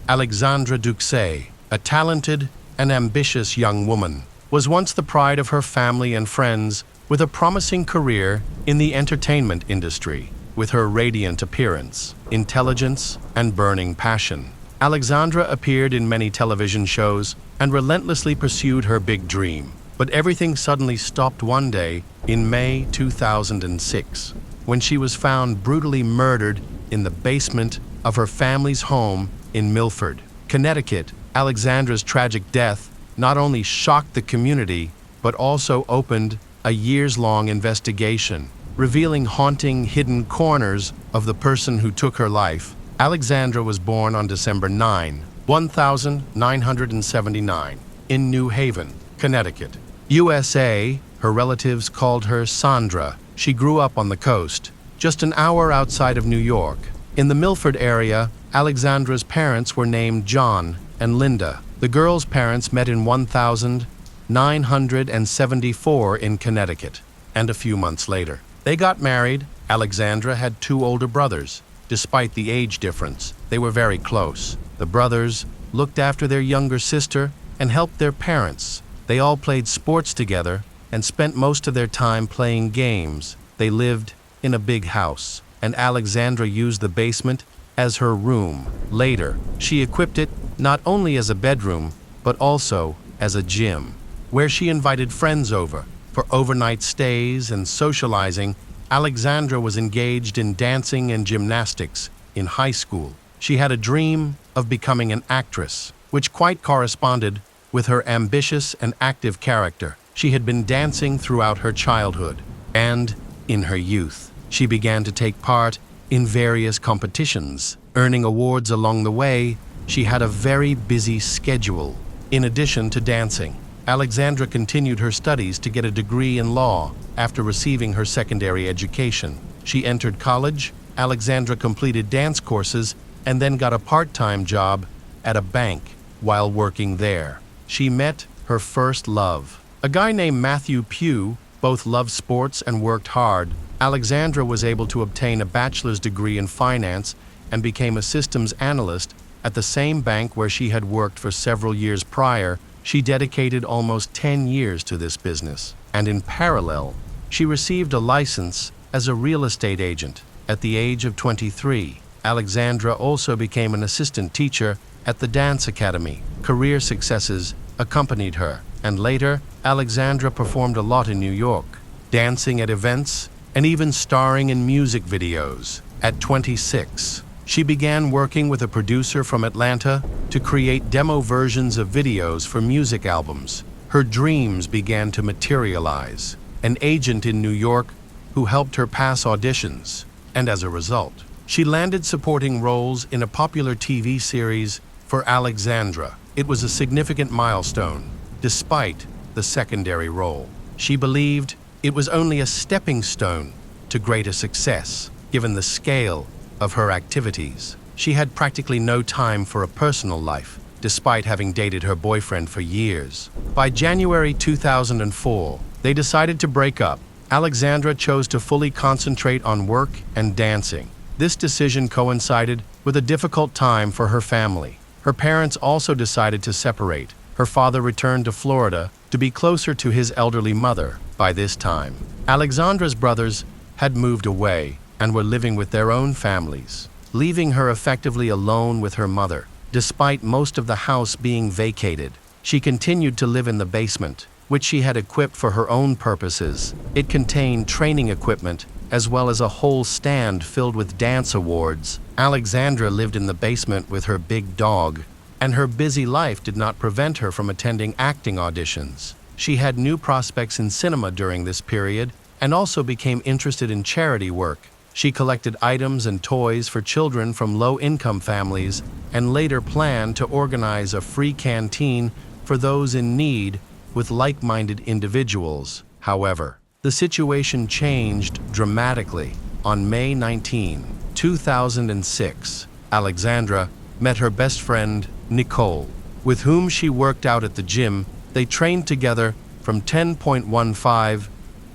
Alexandra Duxay, a talented and ambitious young woman, was once the pride of her family and friends with a promising career in the entertainment industry. With her radiant appearance, intelligence, and burning passion, Alexandra appeared in many television shows and relentlessly pursued her big dream. But everything suddenly stopped one day in May 2006, when she was found brutally murdered in the basement of her family's home in Milford, Connecticut. Alexandra's tragic death not only shocked the community, but also opened a years-long investigation, revealing haunting hidden corners of the person who took her life. Alexandra was born on December 9, 1979, in New Haven, Connecticut, USA. Her relatives called her Sandra. She grew up on the coast, just an hour outside of New York. In the Milford area, Alexandra's parents were named John and Linda. The girl's parents met in 1974 in Connecticut, and a few months later, they got married. Alexandra had two older brothers. Despite the age difference, they were very close. The brothers looked after their younger sister and helped their parents. They all played sports together and spent most of their time playing games. They lived in a big house, and Alexandra used the basement as her room. Later, she equipped it not only as a bedroom, but also as a gym, where she invited friends over for overnight stays and socializing. Alexandra was engaged in dancing and gymnastics in high school. She had a dream of becoming an actress, which quite corresponded with her ambitious and active character. She had been dancing throughout her childhood, and in her youth, she began to take part in various competitions, earning awards along the way. She had a very busy schedule. In addition to dancing, Alexandra continued her studies to get a degree in law. After receiving her secondary education, she entered college. Alexandra completed dance courses and then got a part-time job at a bank. While working there, she met her first love, a guy named Matthew Pugh. Both loved sports and worked hard. Alexandra was able to obtain a bachelor's degree in finance and became a systems analyst at the same bank where she had worked for several years prior. She dedicated almost 10 years to this business, and in parallel, she received a license as a real estate agent. At the age of 23, Alexandra also became an assistant teacher at the dance academy. Career successes accompanied her, and later, Alexandra performed a lot in New York, dancing at events and even starring in music videos. At 26, she began working with a producer from Atlanta to create demo versions of videos for music albums. Her dreams began to materialize. An agent in New York who helped her pass auditions, and as a result, she landed supporting roles in a popular TV series for Alexandra. It was a significant milestone, despite the secondary role. She believed it was only a stepping stone to greater success, given the scale of her activities. She had practically no time for a personal life, despite having dated her boyfriend for years. By January 2004, they decided to break up. Alexandra chose to fully concentrate on work and dancing. This decision coincided with a difficult time for her family. Her parents also decided to separate. Her father returned to Florida to be closer to his elderly mother. By this time, Alexandra's brothers had moved away and were living with their own families, leaving her effectively alone with her mother. Despite most of the house being vacated, she continued to live in the basement, which she had equipped for her own purposes. It contained training equipment as well as a whole stand filled with dance awards. Alexandra lived in the basement with her big dog, and her busy life did not prevent her from attending acting auditions. She had new prospects in cinema during this period and also became interested in charity work. She collected items and toys for children from low-income families and later planned to organize a free canteen for those in need with like-minded individuals. However, the situation changed dramatically. On May 19, 2006, Alexandra met her best friend, Nicole, with whom she worked out at the gym. They trained together from 10.15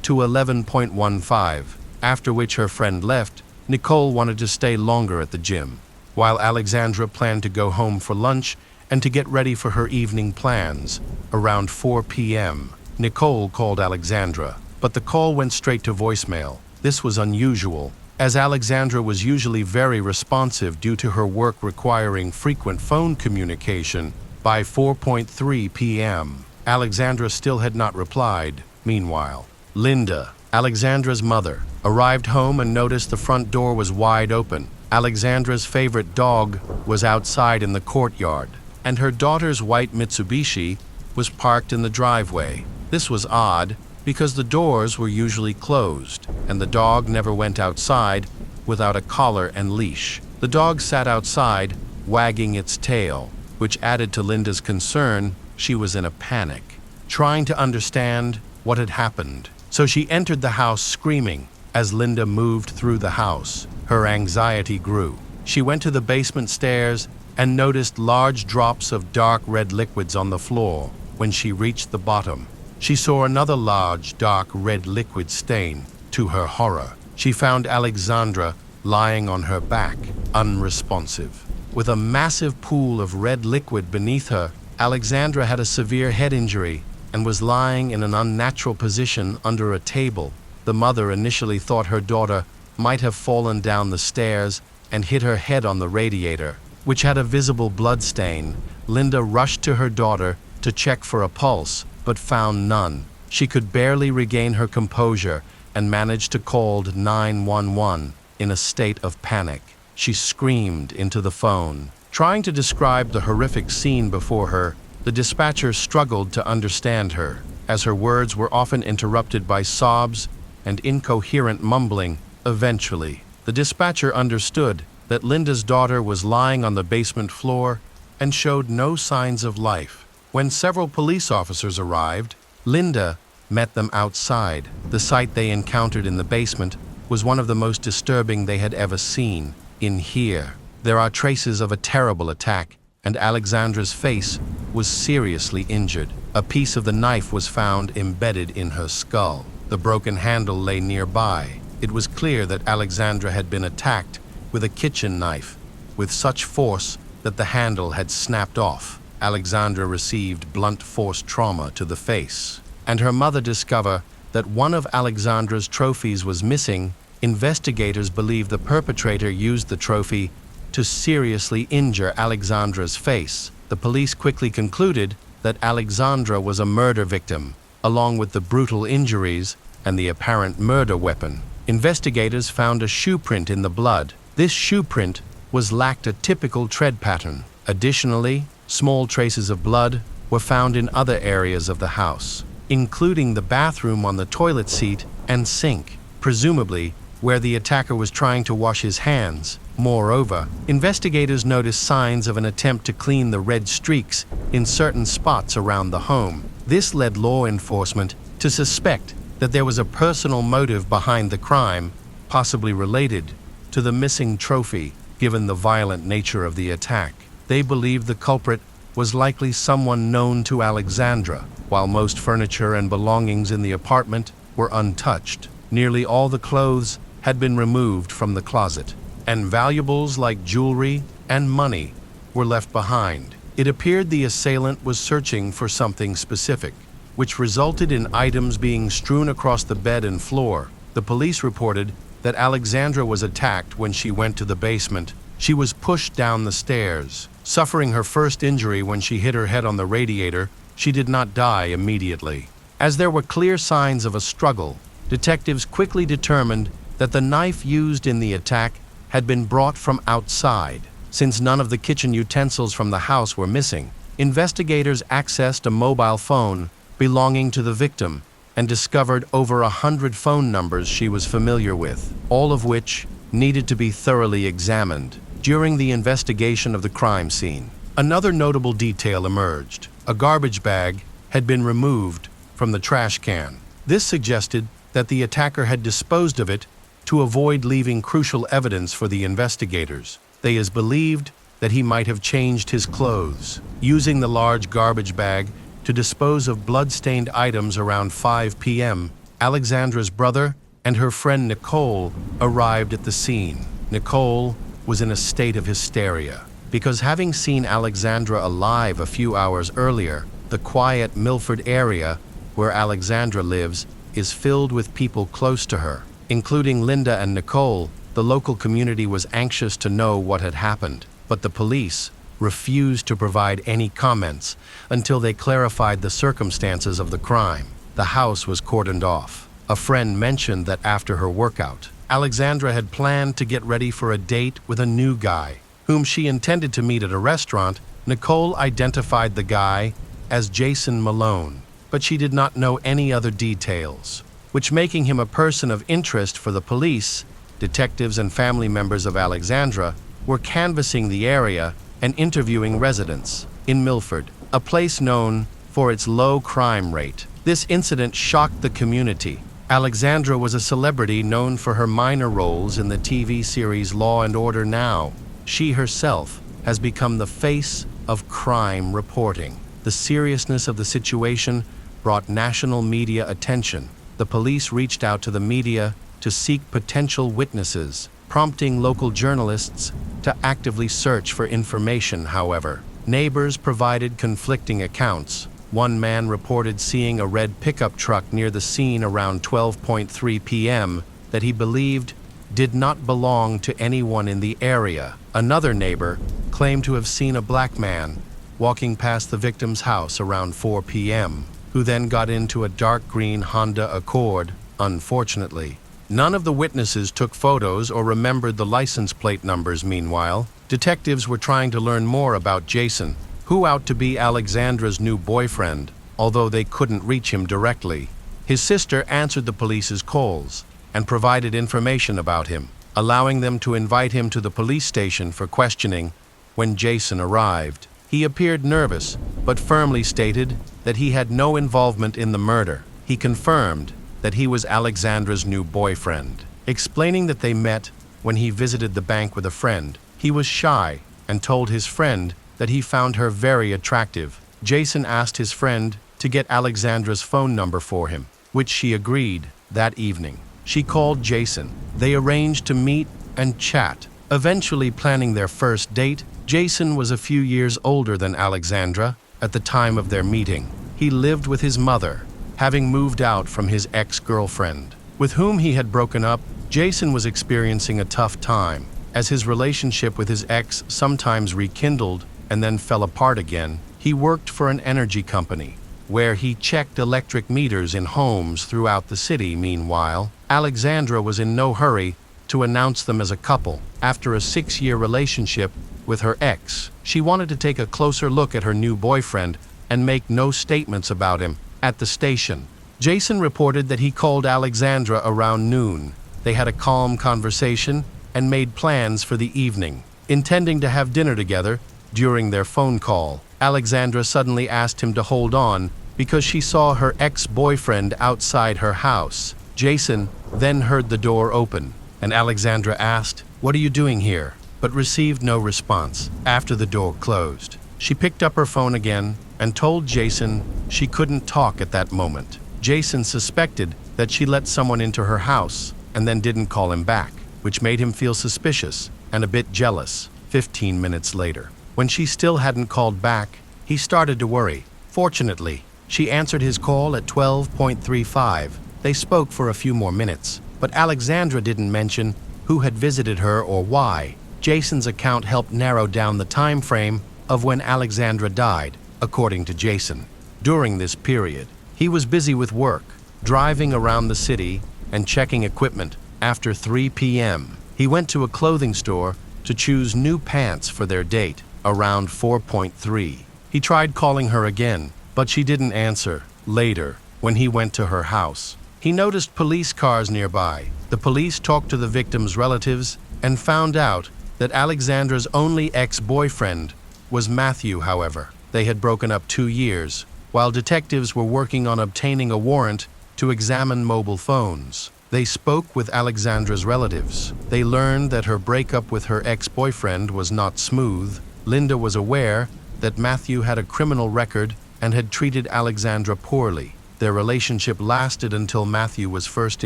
to 11.15. After which her friend left, Nicole wanted to stay longer at the gym, while Alexandra planned to go home for lunch and to get ready for her evening plans. Around 4 p.m., Nicole called Alexandra, but the call went straight to voicemail. This was unusual, as Alexandra was usually very responsive due to her work requiring frequent phone communication. By 4:3 p.m., Alexandra still had not replied. Meanwhile, Linda, Alexandra's mother, arrived home and noticed the front door was wide open. Alexandra's favorite dog was outside in the courtyard, and her daughter's white Mitsubishi was parked in the driveway. This was odd because the doors were usually closed, and the dog never went outside without a collar and leash. The dog sat outside, wagging its tail, which added to Linda's concern. She was in a panic, trying to understand what had happened. So she entered the house screaming. As Linda moved through the house, her anxiety grew. She went to the basement stairs and noticed large drops of dark red liquids on the floor. When she reached the bottom, she saw another large dark red liquid stain. To her horror, she found Alexandra lying on her back, unresponsive. With a massive pool of red liquid beneath her, Alexandra had a severe head injury and was lying in an unnatural position under a table. The mother initially thought her daughter might have fallen down the stairs and hit her head on the radiator, which had a visible blood stain. Linda rushed to her daughter to check for a pulse, but found none. She could barely regain her composure and managed to call 911 in a state of panic. She screamed into the phone, trying to describe the horrific scene before her. The dispatcher struggled to understand her, as her words were often interrupted by sobs and incoherent mumbling. Eventually, the dispatcher understood that Linda's daughter was lying on the basement floor and showed no signs of life. When several police officers arrived, Linda met them outside. The sight they encountered in the basement was one of the most disturbing they had ever seen. In here, there are traces of a terrible attack, and Alexandra's face was seriously injured. A piece of the knife was found embedded in her skull. The broken handle lay nearby. It was clear that Alexandra had been attacked with a kitchen knife, with such force that the handle had snapped off. Alexandra received blunt force trauma to the face, and her mother discovered that one of Alexandra's trophies was missing Investigators believe the perpetrator used the trophy to seriously injure Alexandra's face. The police quickly concluded that Alexandra was a murder victim, along with the brutal injuries and the apparent murder weapon. Investigators found a shoe print in the blood. This shoe print lacked a typical tread pattern. Additionally, small traces of blood were found in other areas of the house, including the bathroom on the toilet seat and sink, presumably where the attacker was trying to wash his hands. Moreover, investigators noticed signs of an attempt to clean the red streaks in certain spots around the home. This led law enforcement to suspect that there was a personal motive behind the crime, possibly related to the missing trophy, given the violent nature of the attack. They believed the culprit was likely someone known to Alexandra. While most furniture and belongings in the apartment were untouched, nearly all the clothes had been removed from the closet, and valuables like jewelry and money were left behind. It appeared the assailant was searching for something specific, which resulted in items being strewn across the bed and floor. The police reported that Alexandra was attacked when she went to the basement. She was pushed down the stairs. Suffering her first injury when she hit her head on the radiator, she did not die immediately. As there were clear signs of a struggle, detectives quickly determined that the knife used in the attack had been brought from outside. Since none of the kitchen utensils from the house were missing, investigators accessed a mobile phone belonging to the victim and discovered over 100 phone numbers she was familiar with, all of which needed to be thoroughly examined. During the investigation of the crime scene, another notable detail emerged. A garbage bag had been removed from the trash can. This suggested that the attacker had disposed of it to avoid leaving crucial evidence for the investigators. They is believed that he might have changed his clothes, using the large garbage bag to dispose of blood-stained items around 5 p.m. Alexandra's brother and her friend Nicole arrived at the scene. Nicole was in a state of hysteria because, having seen Alexandra alive a few hours earlier, the quiet Milford area where Alexandra lives is filled with people close to her, including Linda and Nicole. The local community was anxious to know what had happened, but the police refused to provide any comments until they clarified the circumstances of the crime. The house was cordoned off. A friend mentioned that after her workout, Alexandra had planned to get ready for a date with a new guy, whom she intended to meet at a restaurant. Nicole identified the guy as Jason Malone, but she did not know any other details, which making him a person of interest for the police. Detectives and family members of Alexandra were canvassing the area and interviewing residents in Milford, a place known for its low crime rate. This incident shocked the community. Alexandra was a celebrity known for her minor roles in the TV series Law and Order Now. She herself has become the face of crime reporting. The seriousness of the situation brought national media attention. The police reached out to the media to seek potential witnesses, prompting local journalists to actively search for information. However, neighbors provided conflicting accounts. One man reported seeing a red pickup truck near the scene around 12:3 p.m. that he believed did not belong to anyone in the area. Another neighbor claimed to have seen a black man walking past the victim's house around 4 p.m., who then got into a dark green Honda Accord. Unfortunately, none of the witnesses took photos or remembered the license plate numbers. Meanwhile, detectives were trying to learn more about Jason, who out to be Alexandra's new boyfriend, although they couldn't reach him directly. His sister answered the police's calls and provided information about him, allowing them to invite him to the police station for questioning. When Jason arrived, he appeared nervous, but firmly stated that he had no involvement in the murder. He confirmed that he was Alexandra's new boyfriend, explaining that they met when he visited the bank with a friend. He was shy and told his friend that he found her very attractive. Jason asked his friend to get Alexandra's phone number for him, which she agreed. That evening, she called Jason. They arranged to meet and chat, eventually planning their first date. Jason was a few years older than Alexandra at the time of their meeting. He lived with his mother, having moved out from his ex-girlfriend, with whom he had broken up Jason was experiencing a tough time, as his relationship with his ex sometimes rekindled and then fell apart again. He worked for an energy company, where he checked electric meters in homes throughout the city. Meanwhile, Alexandra was in no hurry to announce them as a couple. After a 6-year relationship with her ex, she wanted to take a closer look at her new boyfriend and make no statements about him. At the station, Jason reported that he called Alexandra around noon. They had a calm conversation and made plans for the evening, intending to have dinner together. During their phone call, Alexandra suddenly asked him to hold on because she saw her ex-boyfriend outside her house. Jason then heard the door open, and Alexandra asked, "What are you doing here?" but received no response. After the door closed, she picked up her phone again and told Jason she couldn't talk at that moment. Jason suspected that she let someone into her house and then didn't call him back, which made him feel suspicious and a bit jealous. 15 minutes later, when she still hadn't called back, he started to worry. Fortunately, she answered his call at 12:35. They spoke for a few more minutes, but Alexandra didn't mention who had visited her or why. Jason's account helped narrow down the time frame of when Alexandra died, according to Jason. During this period, he was busy with work, driving around the city and checking equipment. After 3 p.m., he went to a clothing store to choose new pants for their date. Around 4:3, he tried calling her again, but she didn't answer. Later, when he went to her house, he noticed police cars nearby. The police talked to the victim's relatives and found out that Alexandra's only ex-boyfriend was Matthew. However, they had broken up 2 years, while detectives were working on obtaining a warrant to examine mobile phones. They spoke with Alexandra's relatives. They learned that her breakup with her ex-boyfriend was not smooth. Linda was aware that Matthew had a criminal record and had treated Alexandra poorly. Their relationship lasted until Matthew was first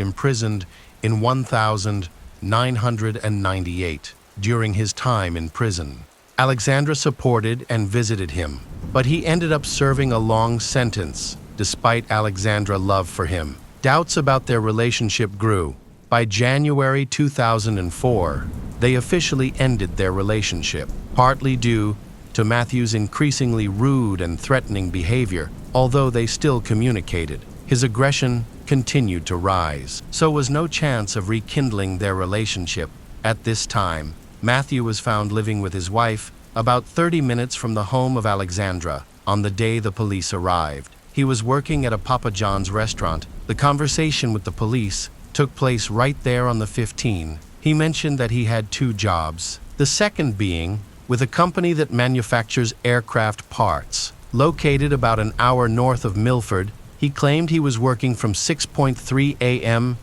imprisoned in 1998. During his time in prison, Alexandra supported and visited him, but he ended up serving a long sentence. Despite Alexandra's love for him, doubts about their relationship grew. By January 2004, they officially ended their relationship, partly due to Matthew's increasingly rude and threatening behavior. Although they still communicated, his aggression continued to rise. So was no chance of rekindling their relationship. At this time, Matthew was found living with his wife about 30 minutes from the home of Alexandra. On the day the police arrived, he was working at a Papa John's restaurant. The conversation with the police took place right there on the 15th. He mentioned that he had 2 jobs, the second being with a company that manufactures aircraft parts. Located about an hour north of Milford, he claimed he was working from 6:3 a.m.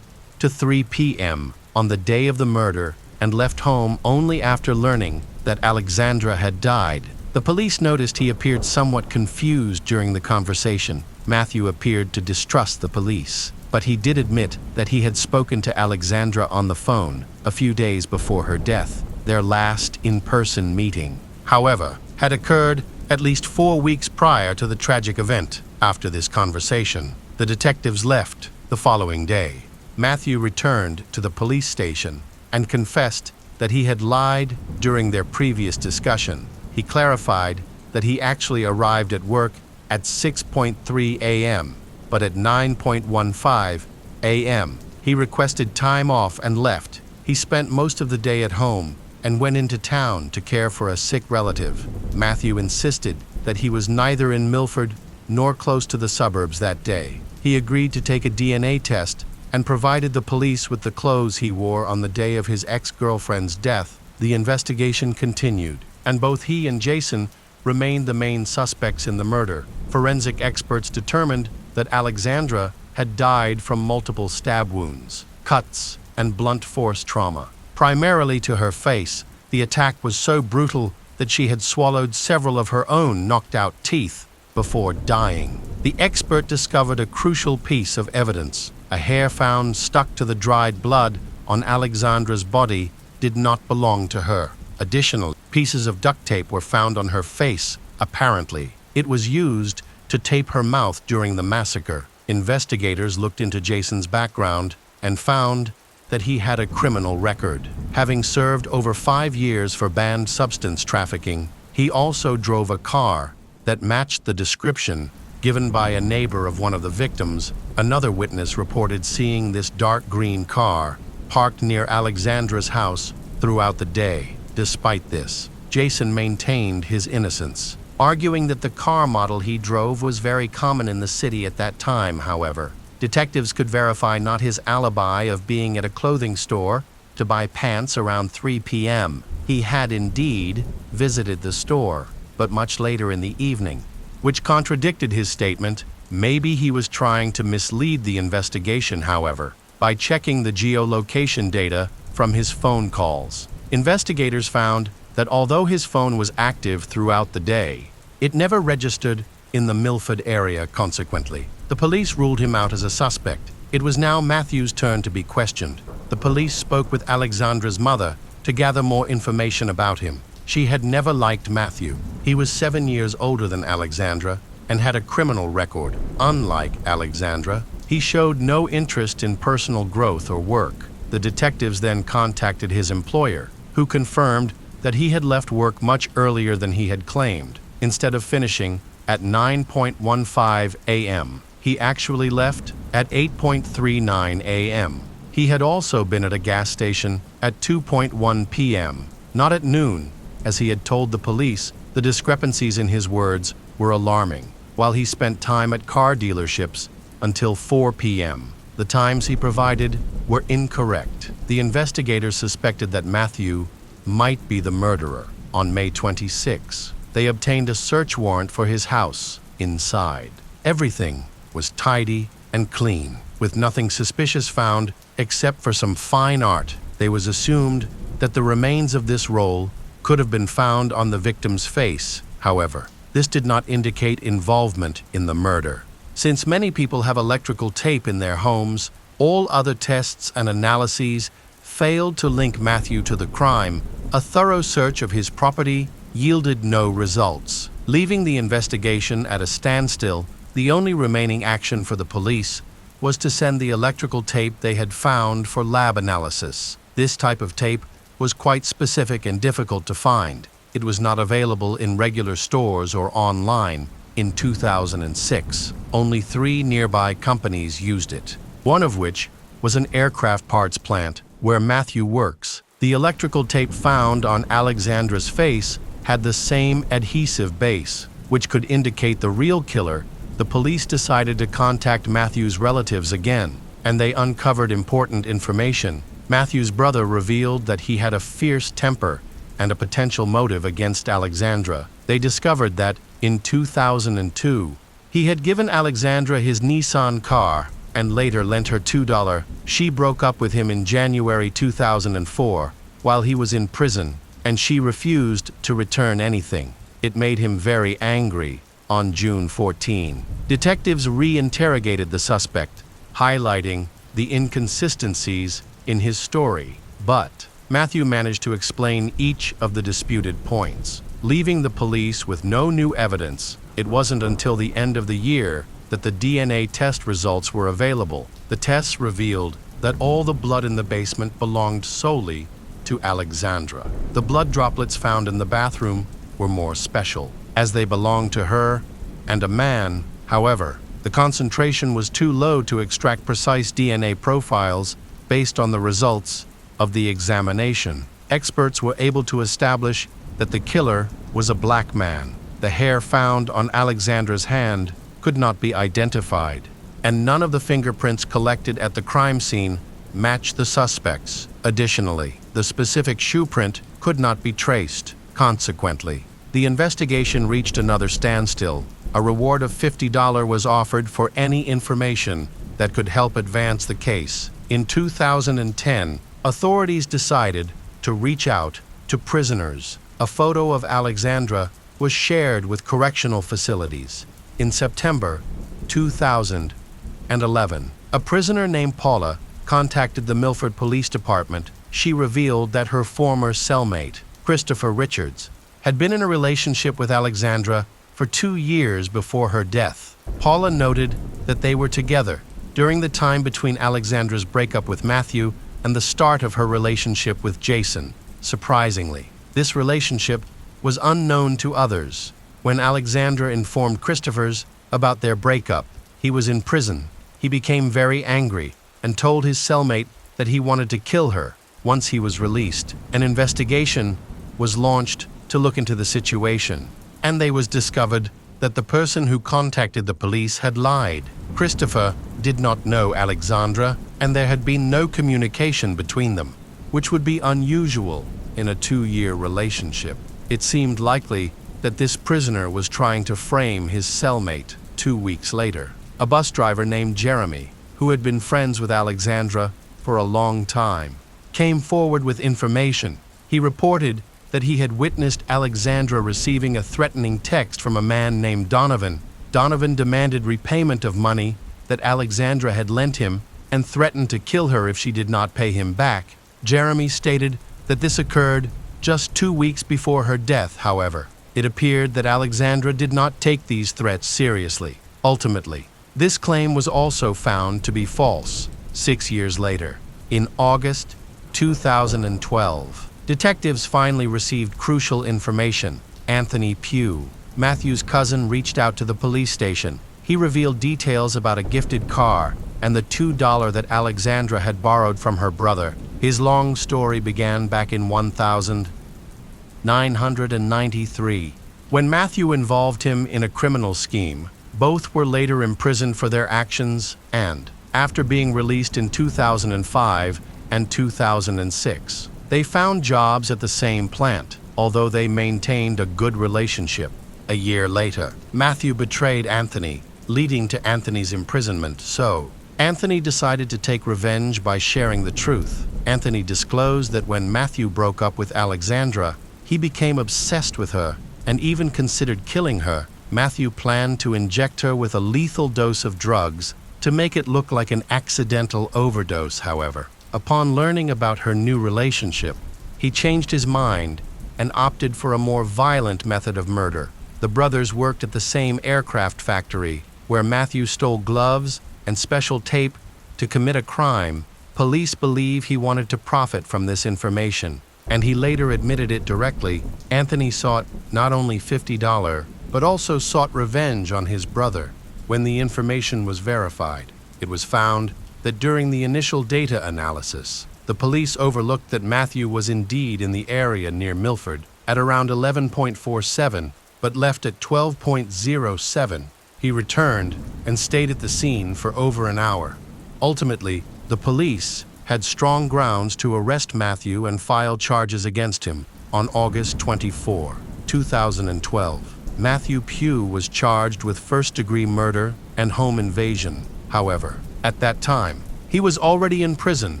to 3 p.m. on the day of the murder and left home only after learning that Alexandra had died. The police noticed he appeared somewhat confused during the conversation. Matthew appeared to distrust the police, but he did admit that he had spoken to Alexandra on the phone a few days before her death. Their last in-person meeting, however, had occurred at least 4 weeks prior to the tragic event. After this conversation, the detectives left the following day. Matthew returned to the police station and confessed that he had lied during their previous discussion. He clarified that he actually arrived at work at 6:3 a.m., but at 9:15 a.m. he requested time off and left. He spent most of the day at home and went into town to care for a sick relative. Matthew insisted that he was neither in Milford nor close to the suburbs that day. He agreed to take a DNA test and provided the police with the clothes he wore on the day of his ex-girlfriend's death. The investigation continued, and both he and Jason remained the main suspects in the murder. Forensic experts determined that Alexandra had died from multiple stab wounds, cuts, and blunt force trauma. Primarily to her face, the attack was so brutal that she had swallowed several of her own knocked-out teeth before dying. The expert discovered a crucial piece of evidence. A hair found stuck to the dried blood on Alexandra's body did not belong to her. Additional pieces of duct tape were found on her face. Apparently, it was used to tape her mouth during the massacre. Investigators looked into Jason's background and found that he had a criminal record. Having served over 5 years for banned substance trafficking, he also drove a car that matched the description given by a neighbor of one of the victims. Another witness reported seeing this dark green car parked near Alexandra's house throughout the day. Despite this, Jason maintained his innocence, arguing that the car model he drove was very common in the city at that time. However, detectives could verify not his alibi of being at a clothing store to buy pants around 3 p.m. He had indeed visited the store, but much later in the evening, which contradicted his statement. Maybe he was trying to mislead the investigation, however, by checking the geolocation data from his phone calls. Investigators found that although his phone was active throughout the day, it never registered in the Milford area. Consequently, the police ruled him out as a suspect. It was now Matthew's turn to be questioned. The police spoke with Alexandra's mother to gather more information about him. She had never liked Matthew. He was 7 years older than Alexandra and had a criminal record. Unlike Alexandra, he showed no interest in personal growth or work. The detectives then contacted his employer, who confirmed that he had left work much earlier than he had claimed. Instead of finishing at 9:15 a.m., he actually left at 8:39 a.m. He had also been at a gas station at 2:1 p.m., not at noon, as he had told the police. The discrepancies in his words were alarming. While he spent time at car dealerships until 4 p.m., the times he provided were incorrect. The investigators suspected that Matthew might be the murderer. On May 26, they obtained a search warrant for his house. Inside, everything was tidy and clean, with nothing suspicious found except for some fine art. It was assumed that the remains of this roll could have been found on the victim's face. However, this did not indicate involvement in the murder. Since many people have electrical tape in their homes, all other tests and analyses failed to link Matthew to the crime. A thorough search of his property yielded no results. Leaving the investigation at a standstill, the only remaining action for the police was to send the electrical tape they had found for lab analysis. This type of tape was quite specific and difficult to find. It was not available in regular stores or online. In 2006, only 3 nearby companies used it, one of which was an aircraft parts plant where Matthew works. The electrical tape found on Alexandra's face had the same adhesive base, which could indicate the real killer. The police decided to contact Matthew's relatives again, and they uncovered important information. Matthew's brother revealed that he had a fierce temper and a potential motive against Alexandra. They discovered that, in 2002, he had given Alexandra his Nissan car and later lent her $2. She broke up with him in January 2004 while he was in prison, and she refused to return anything. It made him very angry. On June 14, detectives re-interrogated the suspect, highlighting the inconsistencies in his story. But Matthew managed to explain each of the disputed points, leaving the police with no new evidence. It wasn't until the end of the year that the DNA test results were available. The tests revealed that all the blood in the basement belonged solely to Alexandra. The blood droplets found in the bathroom were more special, as they belonged to her and a man. However, the concentration was too low to extract precise DNA profiles based on the results of the examination. Experts were able to establish that the killer was a black man. The hair found on Alexandra's hand could not be identified, and none of the fingerprints collected at the crime scene matched the suspects. Additionally, the specific shoe print could not be traced. Consequently, the investigation reached another standstill. A reward of $50 was offered for any information that could help advance the case. In 2010, authorities decided to reach out to prisoners. A photo of Alexandra was shared with correctional facilities. In September 2011, a prisoner named Paula contacted the Milford Police Department. She revealed that her former cellmate, Christopher Richards, had been in a relationship with Alexandra for 2 years before her death. Paula noted that they were together during the time between Alexandra's breakup with Matthew and the start of her relationship with Jason. Surprisingly, this relationship was unknown to others. When Alexandra informed Christopher's about their breakup, he was in prison. He became very angry and told his cellmate that he wanted to kill her. Once he was released, an investigation was launched to look into the situation, and they was discovered that the person who contacted the police had lied. Christopher did not know Alexandra, and there had been no communication between them, which would be unusual in a 2-year relationship. It seemed likely that this prisoner was trying to frame his cellmate. 2 weeks later, a bus driver named Jeremy, who had been friends with Alexandra for a long time, came forward with information. He reported that he had witnessed Alexandra receiving a threatening text from a man named Donovan. Donovan demanded repayment of money that Alexandra had lent him and threatened to kill her if she did not pay him back. Jeremy stated that this occurred just 2 weeks before her death. However, it appeared that Alexandra did not take these threats seriously. Ultimately, this claim was also found to be false. 6 years later, in August 2012, detectives finally received crucial information. Anthony Pugh, Matthew's cousin, reached out to the police station. He revealed details about a gifted car and the $2 that Alexandra had borrowed from her brother. His long story began back in 1993, when Matthew involved him in a criminal scheme. Both were later imprisoned for their actions and, after being released in 2005 and 2006, they found jobs at the same plant, although they maintained a good relationship. A year later, Matthew betrayed Anthony, leading to Anthony's imprisonment. So, Anthony decided to take revenge by sharing the truth. Anthony disclosed that when Matthew broke up with Alexandra, he became obsessed with her and even considered killing her. Matthew planned to inject her with a lethal dose of drugs to make it look like an accidental overdose. However, upon learning about her new relationship, he changed his mind and opted for a more violent method of murder. The brothers worked at the same aircraft factory where Matthew stole gloves and special tape to commit a crime. Police believe he wanted to profit from this information, and he later admitted it directly. Anthony sought not only $50, but also sought revenge on his brother. When the information was verified, it was found that during the initial data analysis, the police overlooked that Matthew was indeed in the area near Milford at around 11.47, but left at 12.07. He returned and stayed at the scene for over an hour. Ultimately, the police had strong grounds to arrest Matthew and file charges against him. On August 24, 2012, Matthew Pugh was charged with first-degree murder and home invasion. However, at that time, he was already in prison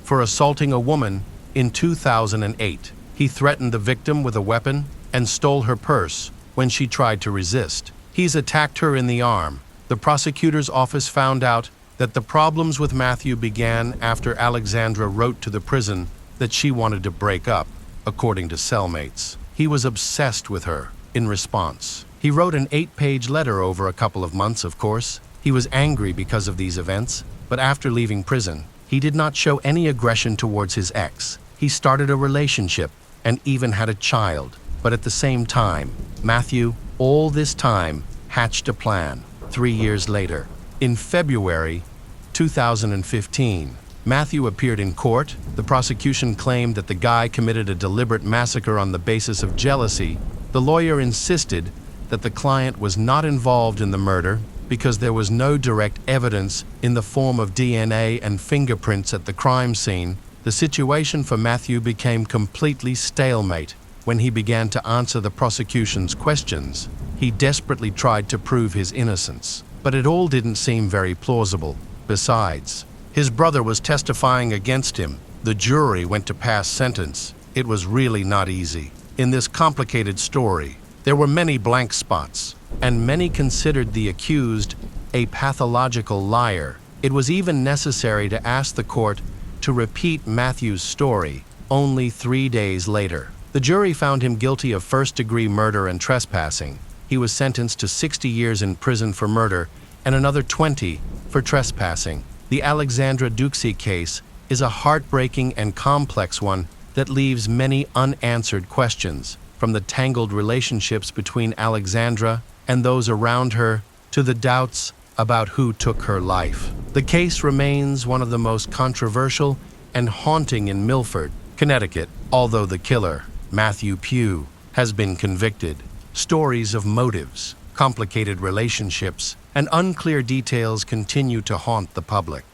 for assaulting a woman in 2008. He threatened the victim with a weapon and stole her purse when she tried to resist. He's attacked her in the arm. The prosecutor's office found out that the problems with Matthew began after Alexandra wrote to the prison that she wanted to break up. According to cellmates, he was obsessed with her. In response, he wrote an 8-page letter over a couple of months. Of course, he was angry because of these events, but after leaving prison, he did not show any aggression towards his ex. He started a relationship and even had a child. But at the same time, Matthew, all this time, hatched a plan. 3 years later, in February 2015, Matthew appeared in court. The prosecution claimed that the guy committed a deliberate massacre on the basis of jealousy. The lawyer insisted that the client was not involved in the murder because there was no direct evidence in the form of DNA and fingerprints at the crime scene. The situation for Matthew became completely stalemate. When he began to answer the prosecution's questions, he desperately tried to prove his innocence, but it all didn't seem very plausible. Besides, his brother was testifying against him. The jury went to pass sentence. It was really not easy. In this complicated story, there were many blank spots, and many considered the accused a pathological liar. It was even necessary to ask the court to repeat Matthew's story. Only 3 days later, the jury found him guilty of first-degree murder and trespassing. He was sentenced to 60 years in prison for murder and another 20 for trespassing. The Alexandra Duxie case is a heartbreaking and complex one that leaves many unanswered questions, from the tangled relationships between Alexandra and those around her to the doubts about who took her life. The case remains one of the most controversial and haunting in Milford, Connecticut, although the killer, Matthew Pugh, has been convicted. Stories of motives, complicated relationships, and unclear details continue to haunt the public.